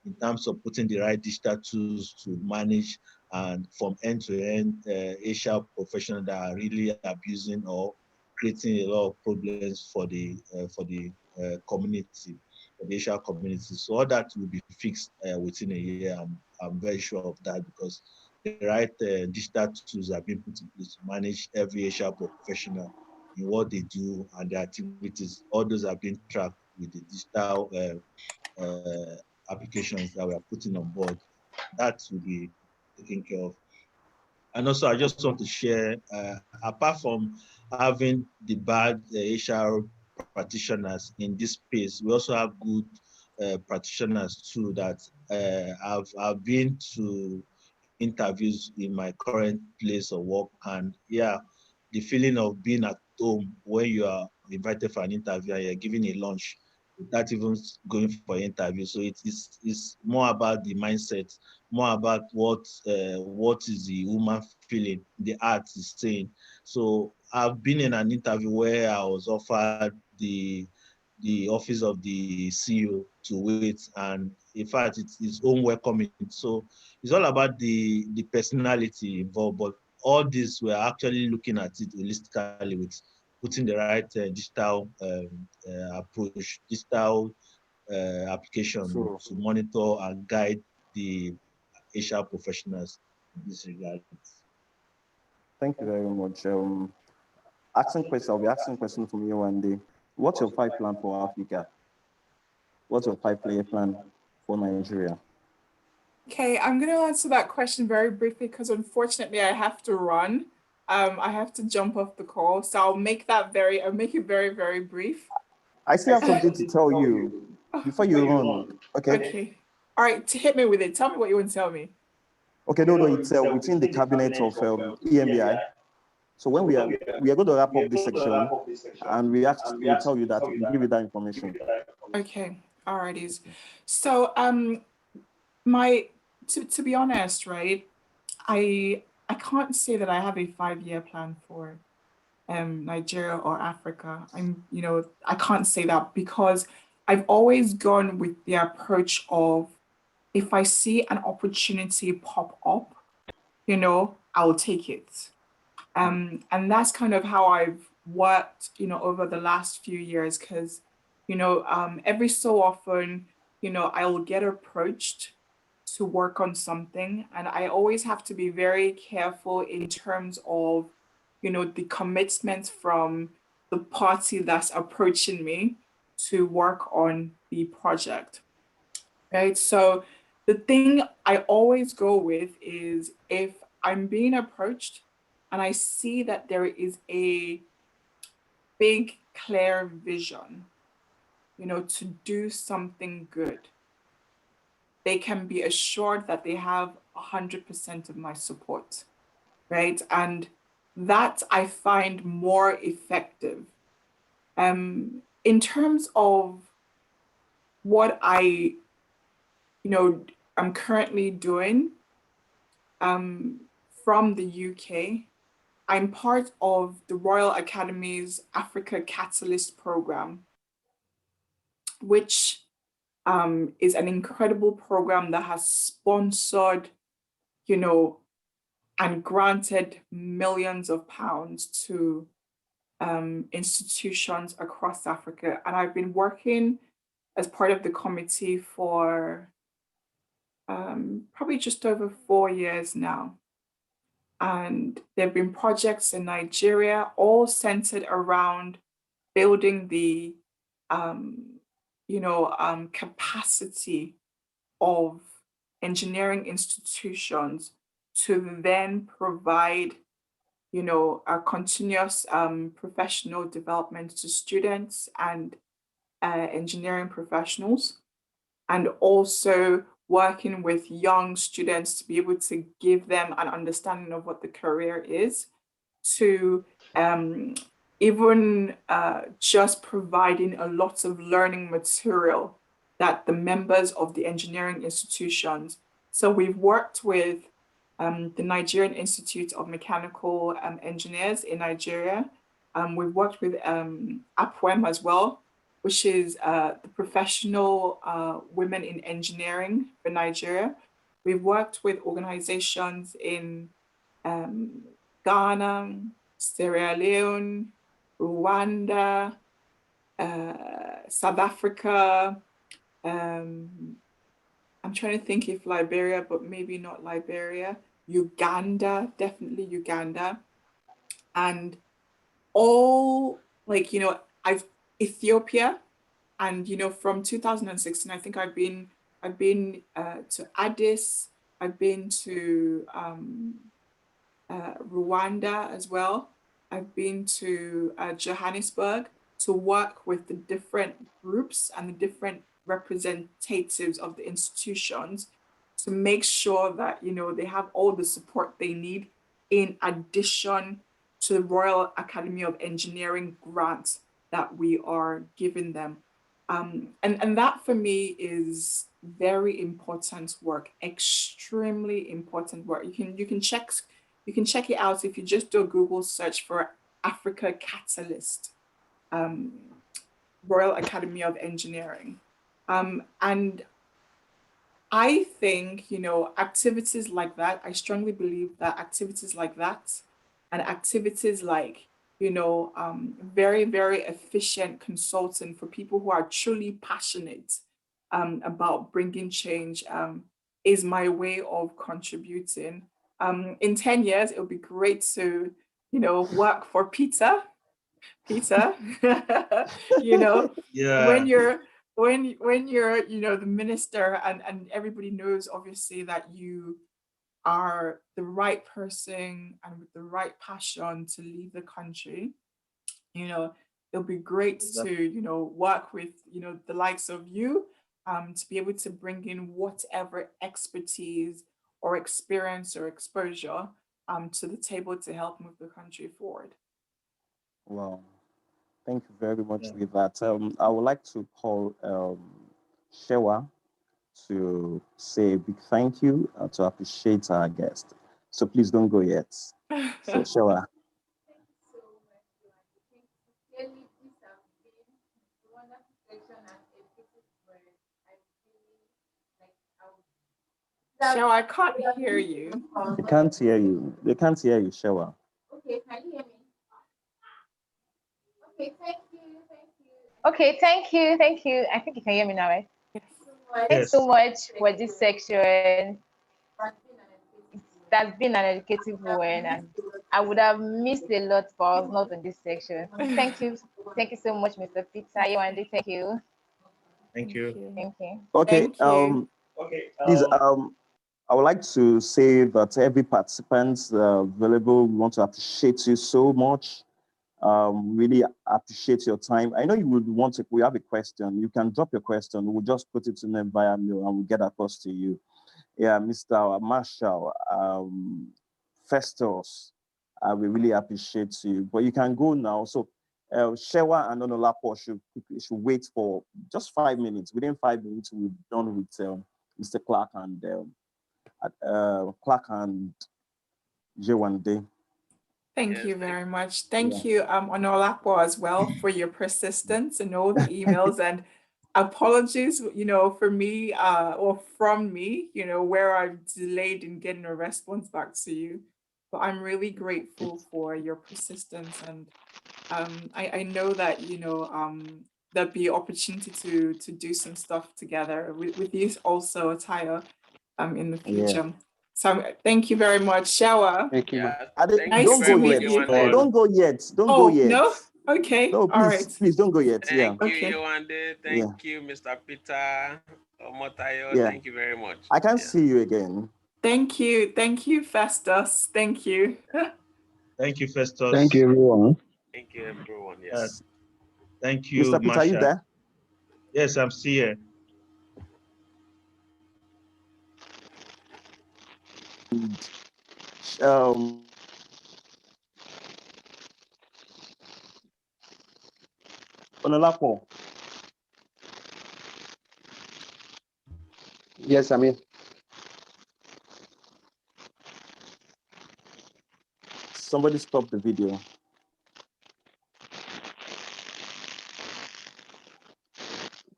Speaker 2: in terms of putting the right digital tools to manage and from end to end HR professionals that are really abusing or creating a lot of problems for the community, for the HR community. So all that will be fixed within a year. I'm very sure of that, because the right digital tools have been put in place to manage every HR professional in what they do and their activities. All those are being tracked with the digital applications that we are putting on board. That will be taken care of. And also, I just want to share, apart from having the bad HR practitioners in this space, we also have good practitioners too that have been to interviews in my current place of work. And yeah, the feeling of being at home when you are invited for an interview and you're given a lunch without even going for an interview. So it's more about the mindset, more about what is the human feeling, the art is saying. So I've been in an interview where I was offered the office of the CEO to wait, and in fact it's own welcoming. So it's all about the personality involved, but all this we're actually looking at it holistically with putting the right digital approach, digital application
Speaker 7: So
Speaker 2: to monitor and guide the HR professionals in this regard.
Speaker 7: thank you very much. I'll be asking questions from you one day. What's your 5 plan for Africa? What's your 5 player plan for Nigeria?
Speaker 1: Okay, I'm going to answer that question very briefly because unfortunately I have to run. I have to jump off the call, so I'll make it very, very brief.
Speaker 7: I still have something to tell you before you run. Okay.
Speaker 1: Okay. All right, to hit me with it. Tell me what you want to tell me.
Speaker 7: Okay, no, it's within the cabinet of EMBI. So when we are going to wrap up this section, and we'll tell you that, we'll give you that information.
Speaker 1: Okay, alrighties. So to be honest, right, I can't say that I have a 5-year plan for Nigeria or Africa. I can't say that because I've always gone with the approach of if I see an opportunity pop up, I'll take it. And that's kind of how I've worked, over the last few years, because, every so often, I will get approached to work on something. And I always have to be very careful in terms of, the commitment from the party that's approaching me to work on the project. Right. So the thing I always go with is if I'm being approached and I see that there is a big, clear vision, to do something good, they can be assured that they have 100% of my support, right? And that I find more effective. In terms of what I'm currently doing from the UK, I'm part of the Royal Academy's Africa Catalyst program, which is an incredible program that has sponsored, and granted millions of pounds to institutions across Africa. And I've been working as part of the committee for probably just over 4 years now. And there have been projects in Nigeria all centered around building the capacity of engineering institutions to then provide a continuous professional development to students and engineering professionals, and also working with young students to be able to give them an understanding of what the career is, to even just providing a lot of learning material that the members of the engineering institutions. So we've worked with the Nigerian Institute of Mechanical Engineers in Nigeria. We've worked with APWEM as well, which is the Professional Women in Engineering for Nigeria. We've worked with organizations in Ghana, Sierra Leone, Rwanda, South Africa. I'm trying to think if Liberia, but maybe not Liberia. Uganda, definitely Uganda. And all I've Ethiopia, and from 2016, I think I've been to Addis, I've been to Rwanda as well. I've been to Johannesburg to work with the different groups and the different representatives of the institutions to make sure that they have all the support they need, in addition to the Royal Academy of Engineering grants that we are giving them. And that for me is very important work, extremely important work. You can check it out if you just do a Google search for Africa Catalyst, Royal Academy of Engineering. And I think, activities like that, I strongly believe that activities like that and activities like, very, very efficient consulting for people who are truly passionate about bringing change is my way of contributing. In 10 years, it would be great to, work for Peter,
Speaker 2: Yeah.
Speaker 1: when you're, the minister, and everybody knows obviously that you are the right person and with the right passion to lead the country, it'll be great to, work with, the likes of you, to be able to bring in whatever expertise or experience or exposure to the table to help move the country forward.
Speaker 7: Wow. Thank you very much
Speaker 2: Yeah.
Speaker 7: with that. I would like to call Shewa to say a big thank you to appreciate our guest. So please don't go yet. So Shewa.
Speaker 5: section as a pieces where I really like I would.
Speaker 1: Shall I can't hear you.
Speaker 7: They can't hear you. They can't hear you, Shewa.
Speaker 5: Okay, can you hear me? Okay, thank you, thank you. Okay, thank you, thank you. I think you can hear me now, right? Thanks so much for this section. That's been an educative one, and I would have missed a lot if I was not in this section. Thank you so much, Mr. Peter. Yewande, thank you.
Speaker 2: Thank you.
Speaker 5: Thank you.
Speaker 7: Okay.
Speaker 1: Thank you.
Speaker 7: Please, I would like to say that every participant available, we want to appreciate you so much. Really appreciate your time. I know you would want to, we have a question. You can drop your question. We'll just put it in there via mail and we'll get across to you. Yeah, Mr. Marshall, Festus, we really appreciate you. But you can go now. So Shewa and Onolapo should wait for just 5 minutes. Within 5 minutes, we're done with Mr. Clarke and Yewande.
Speaker 1: Thank you very much. Thank you, Onolapo, as well for your persistence and all the emails and apologies, for me, or from me, where I've delayed in getting a response back to you. But I'm really grateful for your persistence and I know that, there'll be opportunity to do some stuff together with you also, Tayo, in the future. So thank you very much. Shower.
Speaker 3: Thank you, ma.
Speaker 1: Nice to meet you.
Speaker 7: Don't go yet. Don't go yet.
Speaker 1: No? Okay.
Speaker 7: No,
Speaker 1: All
Speaker 7: please,
Speaker 1: right.
Speaker 7: please don't go yet.
Speaker 9: Thank you,
Speaker 1: Okay.
Speaker 9: Yewande. Thank you, Mr. Peter Omotayo.
Speaker 7: Yeah.
Speaker 9: Thank you very much.
Speaker 7: I can't see you again.
Speaker 1: Thank you. Thank you, Festus. Thank you.
Speaker 2: Thank you, Festus.
Speaker 10: Thank you, everyone.
Speaker 9: Thank you, everyone. Yes.
Speaker 2: Thank you,
Speaker 7: Mr. Peter, are you
Speaker 2: Masha.
Speaker 7: there?
Speaker 2: Yes, I'm still here.
Speaker 7: Onolapo.
Speaker 3: Yes, I'm here.
Speaker 7: Somebody stop the video.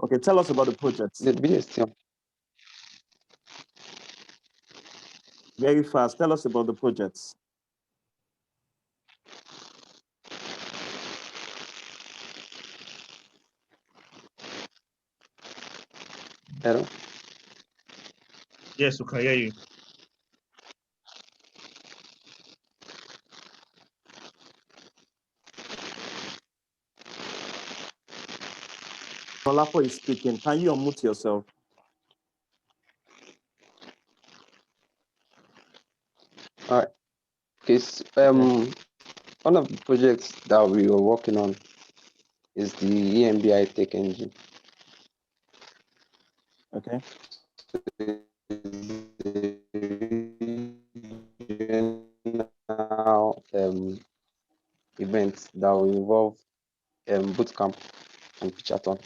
Speaker 7: Okay, tell us about the project.
Speaker 3: The video is still.
Speaker 7: Very fast. Tell us about the projects.
Speaker 3: Hello?
Speaker 2: Yes, we can hear you.
Speaker 7: Onolapo is speaking. Can you unmute yourself?
Speaker 3: All right. Okay. One of the projects that we were working on is the EMBI Tech Engine.
Speaker 7: Okay.
Speaker 3: Now, events that will involve bootcamp and pitchathon.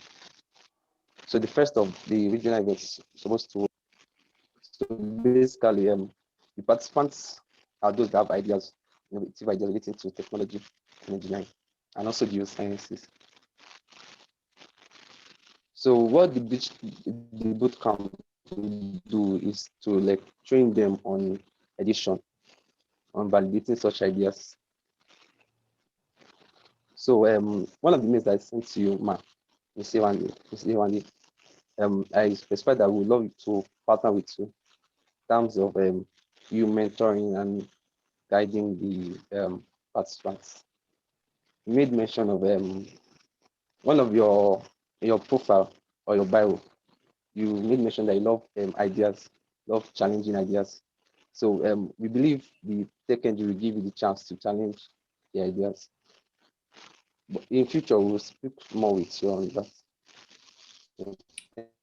Speaker 3: So the first of the regional events is supposed to. So basically, the participants are those that have ideas, innovative ideas relating to technology and engineering, and also geosciences. So what the bootcamp will do is to train them on edition, on validating such ideas. So one of the mails that I sent to you, Ms. Yewande, I specified that we would love to partner with you in terms of you mentoring and guiding the participants. You made mention of one of your profile or your bio. You made mention that you love ideas, love challenging ideas. So we believe the tech engine will give you the chance to challenge the ideas. But in future, we'll speak more with you on that.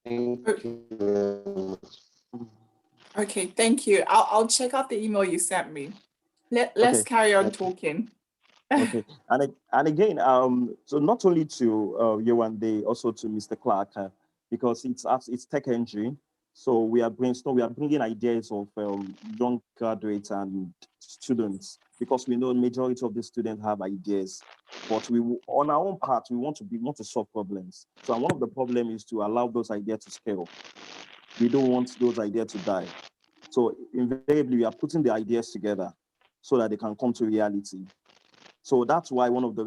Speaker 3: Thank you very much.
Speaker 1: Okay, thank you. I'll check out the email you sent me. Let's carry on talking.
Speaker 7: Okay, and again, so not only to Yewande, also to Mr. Clarke, because it's tech engine. So we are brainstorming, we are bringing ideas of young graduates and students because we know the majority of the students have ideas, but on our own part, we want to solve problems. So one of the problem is to allow those ideas to scale. We don't want those ideas to die. So invariably, we are putting the ideas together so that they can come to reality. So that's why one of the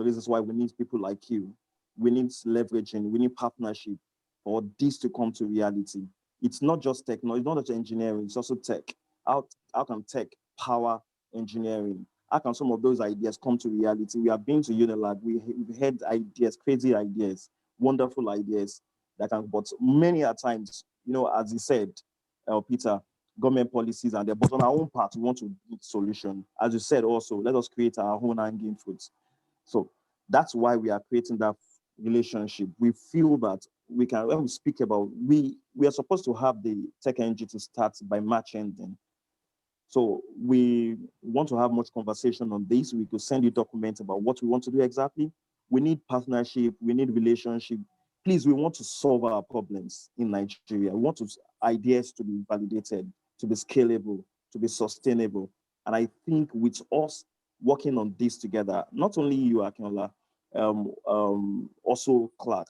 Speaker 7: reasons why we need people like you. We need leveraging, we need partnership for this to come to reality. It's not just technology, it's not just engineering, it's also tech. How can tech power engineering? How can some of those ideas come to reality? We have been to Unilag, we've had ideas, crazy ideas, wonderful ideas that can, but many a times, as you said, Peter, government policies and there, but on our own part, we want to make solution. As you said also, let us create our own hanging fruits. So that's why we are creating that relationship. We feel that we can, when we speak about, we are supposed to have the tech engine to start by March ending. So we want to have much conversation on this. We could send you documents about what we want to do exactly. We need partnership, we need relationship. Please, we want to solve our problems in Nigeria. We want ideas to be validated, to be scalable, to be sustainable. And I think with us working on this together, not only you, Akinola, also Clarke,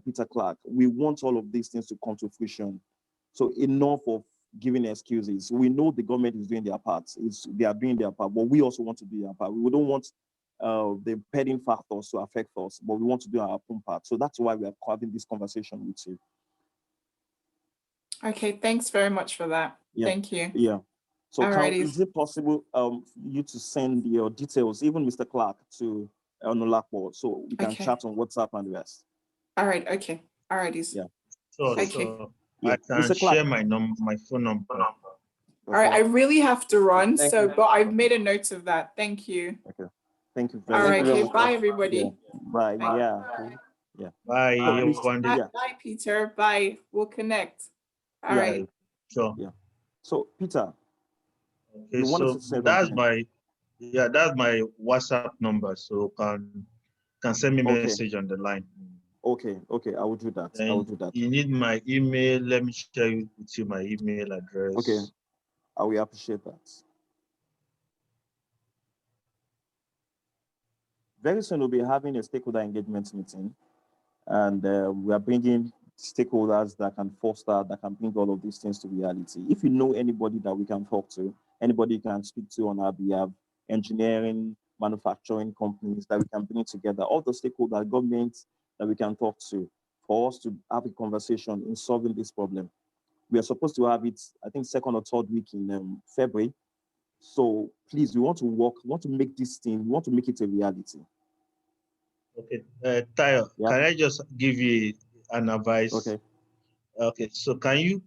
Speaker 7: Peter Clarke, we want all of these things to come to fruition. So enough of giving excuses. We know the government is doing their part. They are doing their part, but we also want to do our part. We don't want the impeding factors to affect us, but we want to do our own part. So that's why we are having this conversation with you.
Speaker 1: Okay, thanks very much for that.
Speaker 7: Yeah.
Speaker 1: Thank you.
Speaker 7: Yeah. So is
Speaker 1: Alrighty.
Speaker 7: it possible you to send your details, even Mr. Clarke, to Nolakbo, so we can
Speaker 1: Okay.
Speaker 7: chat on WhatsApp and the rest?
Speaker 1: All right. Okay. Alrighty.
Speaker 7: Yeah.
Speaker 2: So,
Speaker 1: Okay.
Speaker 2: so
Speaker 7: Yeah.
Speaker 2: I can
Speaker 7: Mr.
Speaker 2: share
Speaker 7: Clarke.
Speaker 2: my phone number.
Speaker 1: All right. I really have to run,
Speaker 3: Thank
Speaker 1: so
Speaker 3: you.
Speaker 1: but I've made a note of that. Thank you.
Speaker 7: Okay. Thank you
Speaker 1: All
Speaker 7: very
Speaker 1: right.
Speaker 7: much.
Speaker 1: Okay.
Speaker 3: much.
Speaker 1: Bye,
Speaker 7: Yeah.
Speaker 1: everybody.
Speaker 7: Bye.
Speaker 1: Bye.
Speaker 7: Yeah. Yeah.
Speaker 2: Bye,
Speaker 7: So, please,
Speaker 2: Yewande.
Speaker 1: Bye,
Speaker 7: yeah.
Speaker 1: bye, Peter. Bye. We'll connect. All
Speaker 7: Yeah.
Speaker 1: right.
Speaker 2: Sure.
Speaker 7: Yeah. So, Peter,
Speaker 2: Okay,
Speaker 7: you wanted
Speaker 2: so
Speaker 7: to say
Speaker 2: that's
Speaker 7: something?
Speaker 2: that's my WhatsApp number. So can send me
Speaker 7: Okay.
Speaker 2: message on the line.
Speaker 7: Okay. I will do that. I will
Speaker 2: And
Speaker 7: do that.
Speaker 2: you need my email. Let me share with you my email address.
Speaker 7: Okay. I will appreciate that. Very soon, we'll be having a stakeholder engagement meeting, and we are bringing stakeholders that can foster, that can bring all of these things to reality. If you know anybody that we can talk to, anybody you can speak to on our behalf, engineering, manufacturing companies that we can bring together, all the stakeholder governments that we can talk to for us to have a conversation in solving this problem. We are supposed to have it, I think, second or third week in February. So please, we want to work, we want to make this thing, we want to make it a reality.
Speaker 2: Okay, Tayo,
Speaker 7: Yeah.
Speaker 2: can I just give you an advice?
Speaker 7: Okay.
Speaker 2: Okay, so can you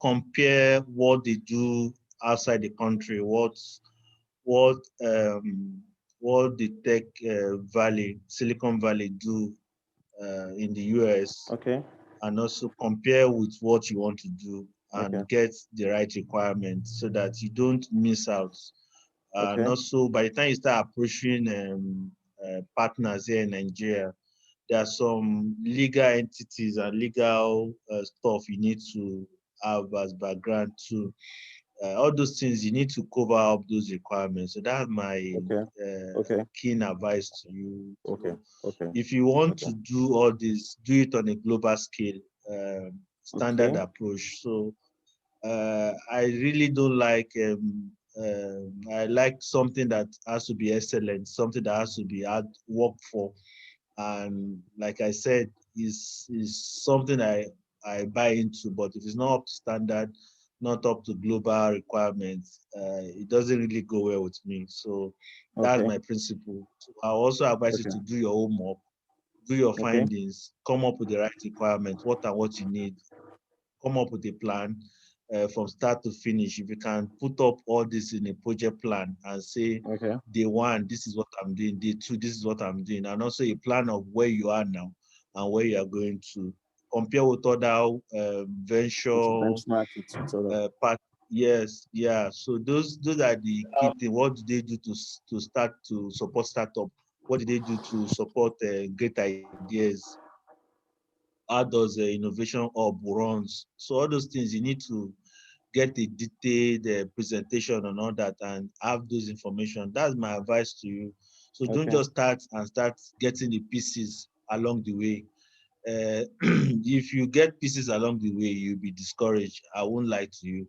Speaker 2: compare what they do outside the country? What the tech valley, Silicon Valley do in the US,
Speaker 7: Okay.
Speaker 2: and also compare with what you want to do and
Speaker 7: Okay.
Speaker 2: get the right requirements so that you don't miss out. And
Speaker 7: Okay.
Speaker 2: also, by the time you start approaching partners here in Nigeria, there are some legal entities and legal stuff you need to have as background too. All those things you need to cover up those requirements. So that's my
Speaker 7: Okay.
Speaker 2: keen advice to you.
Speaker 7: Okay. Okay.
Speaker 2: If you want
Speaker 7: Okay.
Speaker 2: to do all this, do it on a global scale, standard
Speaker 7: Okay.
Speaker 2: approach. So I really don't like. I like something that has to be excellent, something that has to be hard work for, and like I said, is something I buy into. But if it's not up to standard, not up to global requirements, it doesn't really go well with me. So that's
Speaker 7: Okay.
Speaker 2: my principle. So I also advise you
Speaker 7: Okay.
Speaker 2: to do your homework, do your
Speaker 7: Okay.
Speaker 2: findings, come up with the right requirements, what and what you need, come up with a plan from start to finish. If you can put up all this in a project plan and say,
Speaker 7: Okay.
Speaker 2: day one, this is what I'm doing, day two, this is what I'm doing, and also a plan of where you are now and where you are going to. Compare with other venture
Speaker 7: Benchmark it with other.
Speaker 2: part. Yes, yeah. So those are the key things. What do they do to start to support startup? What do they do to support great ideas? how does the innovation hub runs. So all those things you need to get a detailed presentation and all that and have those information. That's my advice to you. So don't just start getting the pieces along the way. If you get pieces along the way, you'll be discouraged. I won't lie to you.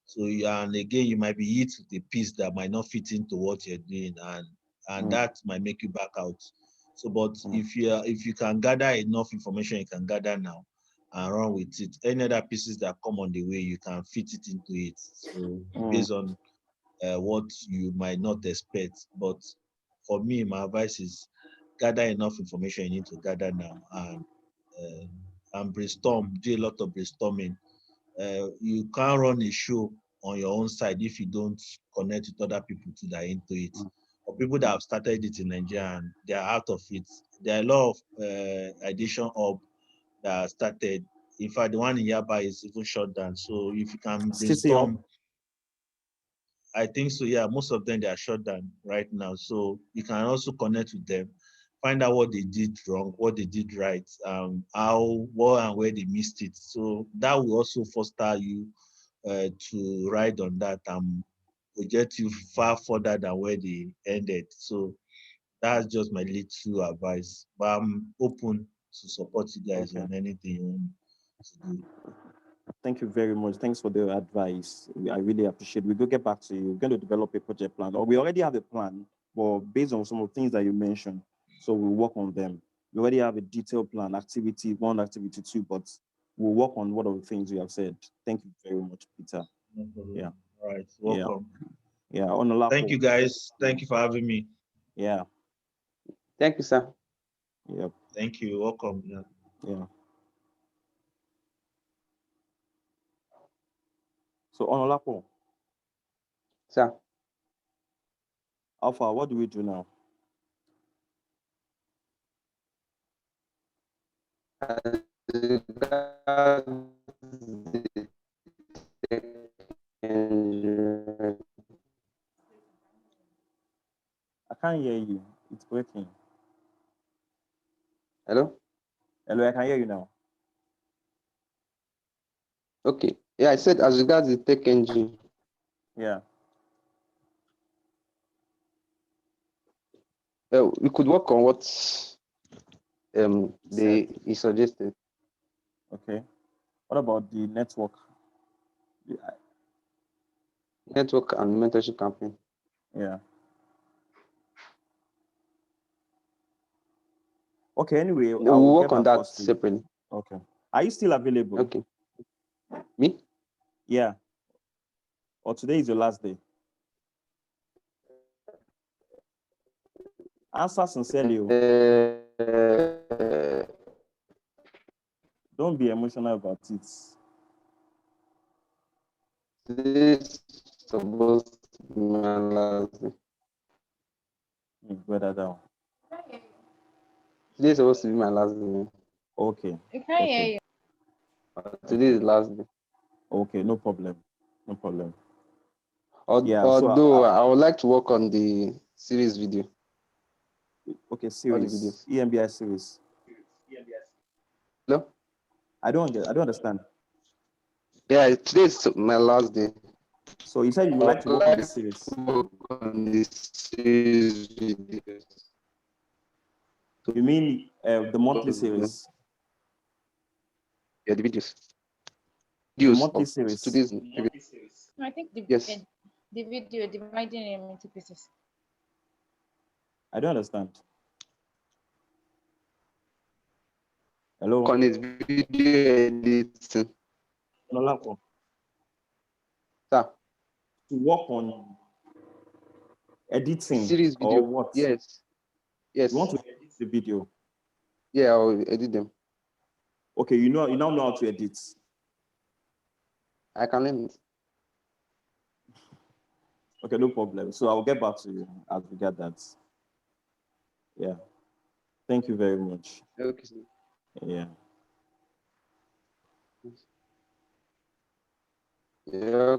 Speaker 2: So and again, you might be hit with a piece that might not fit into what you're doing, and that might make you back out. So, but if you can gather enough information, you can gather now and run with it. Any other pieces that come on the way, you can fit it into it. So based on what you might not expect. But for me, my advice is gather enough information you need to gather now and brainstorm. Do a lot of brainstorming. You can't run a show on your own side if you don't connect with other people that are into it. Or people that have started it in Nigeria and they are out of it. There are a lot of addition hub that started. In fact, the one in Yaba is even shut down. So if you can brainstorm, I think so. Yeah, most of them they are shut down right now. So you can also connect with them, find out what they did wrong, what they did right, how, what, and where they missed it. So that will also foster you to ride on that and will get you far further than where they ended. So that's just my little advice. But I'm open to support you guys on anything you want to do.
Speaker 7: Thank you very much. Thanks for the advice. I really appreciate it. We will get back to you. We're going to develop a project plan, or we already have a plan, but based on some of the things that you mentioned, so we'll work on them. We already have a detailed plan, activity one, activity two, but we'll work on what are the things you have said. Thank you very much, Peter.
Speaker 2: No problem.
Speaker 7: Yeah.
Speaker 2: All right. Welcome.
Speaker 7: Yeah. On
Speaker 2: Thank you, guys. Thank you for having me.
Speaker 7: Yeah.
Speaker 3: Thank you, sir.
Speaker 7: Yep.
Speaker 2: Thank you. Welcome.
Speaker 7: Yeah. So Onolapo.
Speaker 3: Sir.
Speaker 7: Alpha, what do we do now? I can't hear you. It's breaking.
Speaker 3: Hello?
Speaker 7: Hello, I can hear you now.
Speaker 3: Okay. Yeah, I said as regards the tech engine.
Speaker 7: Yeah.
Speaker 3: We could work on what he suggested.
Speaker 7: Okay. What about the network?
Speaker 3: Network and mentorship campaign.
Speaker 7: Yeah. Okay, anyway,
Speaker 3: We'll work on that separately.
Speaker 7: Okay. Are you still available?
Speaker 3: Okay. Me?
Speaker 7: Yeah. Or today is your last day? Answer sincerely. Don't be emotional about it.
Speaker 3: This supposed to be my last day.
Speaker 7: Better down.
Speaker 3: Today is supposed to be my last day.
Speaker 7: Okay.
Speaker 5: I can't hear you.
Speaker 3: Today is the last day.
Speaker 7: Okay, no problem. No problem.
Speaker 3: Although I would like to work on the series video.
Speaker 7: Okay, series. EMBI series.
Speaker 3: Hello?
Speaker 7: I don't understand.
Speaker 3: Yeah, today is my last day.
Speaker 7: So you said you would like to work on the series.
Speaker 3: Work on the series videos.
Speaker 7: You mean the monthly series?
Speaker 3: Yeah, the videos.
Speaker 7: The monthly series.
Speaker 3: Today's
Speaker 5: I think the video dividing them into pieces.
Speaker 7: I don't understand. Hello.
Speaker 3: On his video editing.
Speaker 7: No,
Speaker 3: Sir.
Speaker 7: To work on editing
Speaker 3: series video.
Speaker 7: Or what?
Speaker 3: Yes. Yes.
Speaker 7: You want to edit the video?
Speaker 3: Yeah, I'll edit them.
Speaker 7: Okay, you now know how to edit.
Speaker 3: I can learn it.
Speaker 7: Okay, no problem. So I'll get back to you as we get that. Yeah. Thank you very much.
Speaker 3: Okay, sir.
Speaker 7: Yeah.
Speaker 3: Yeah.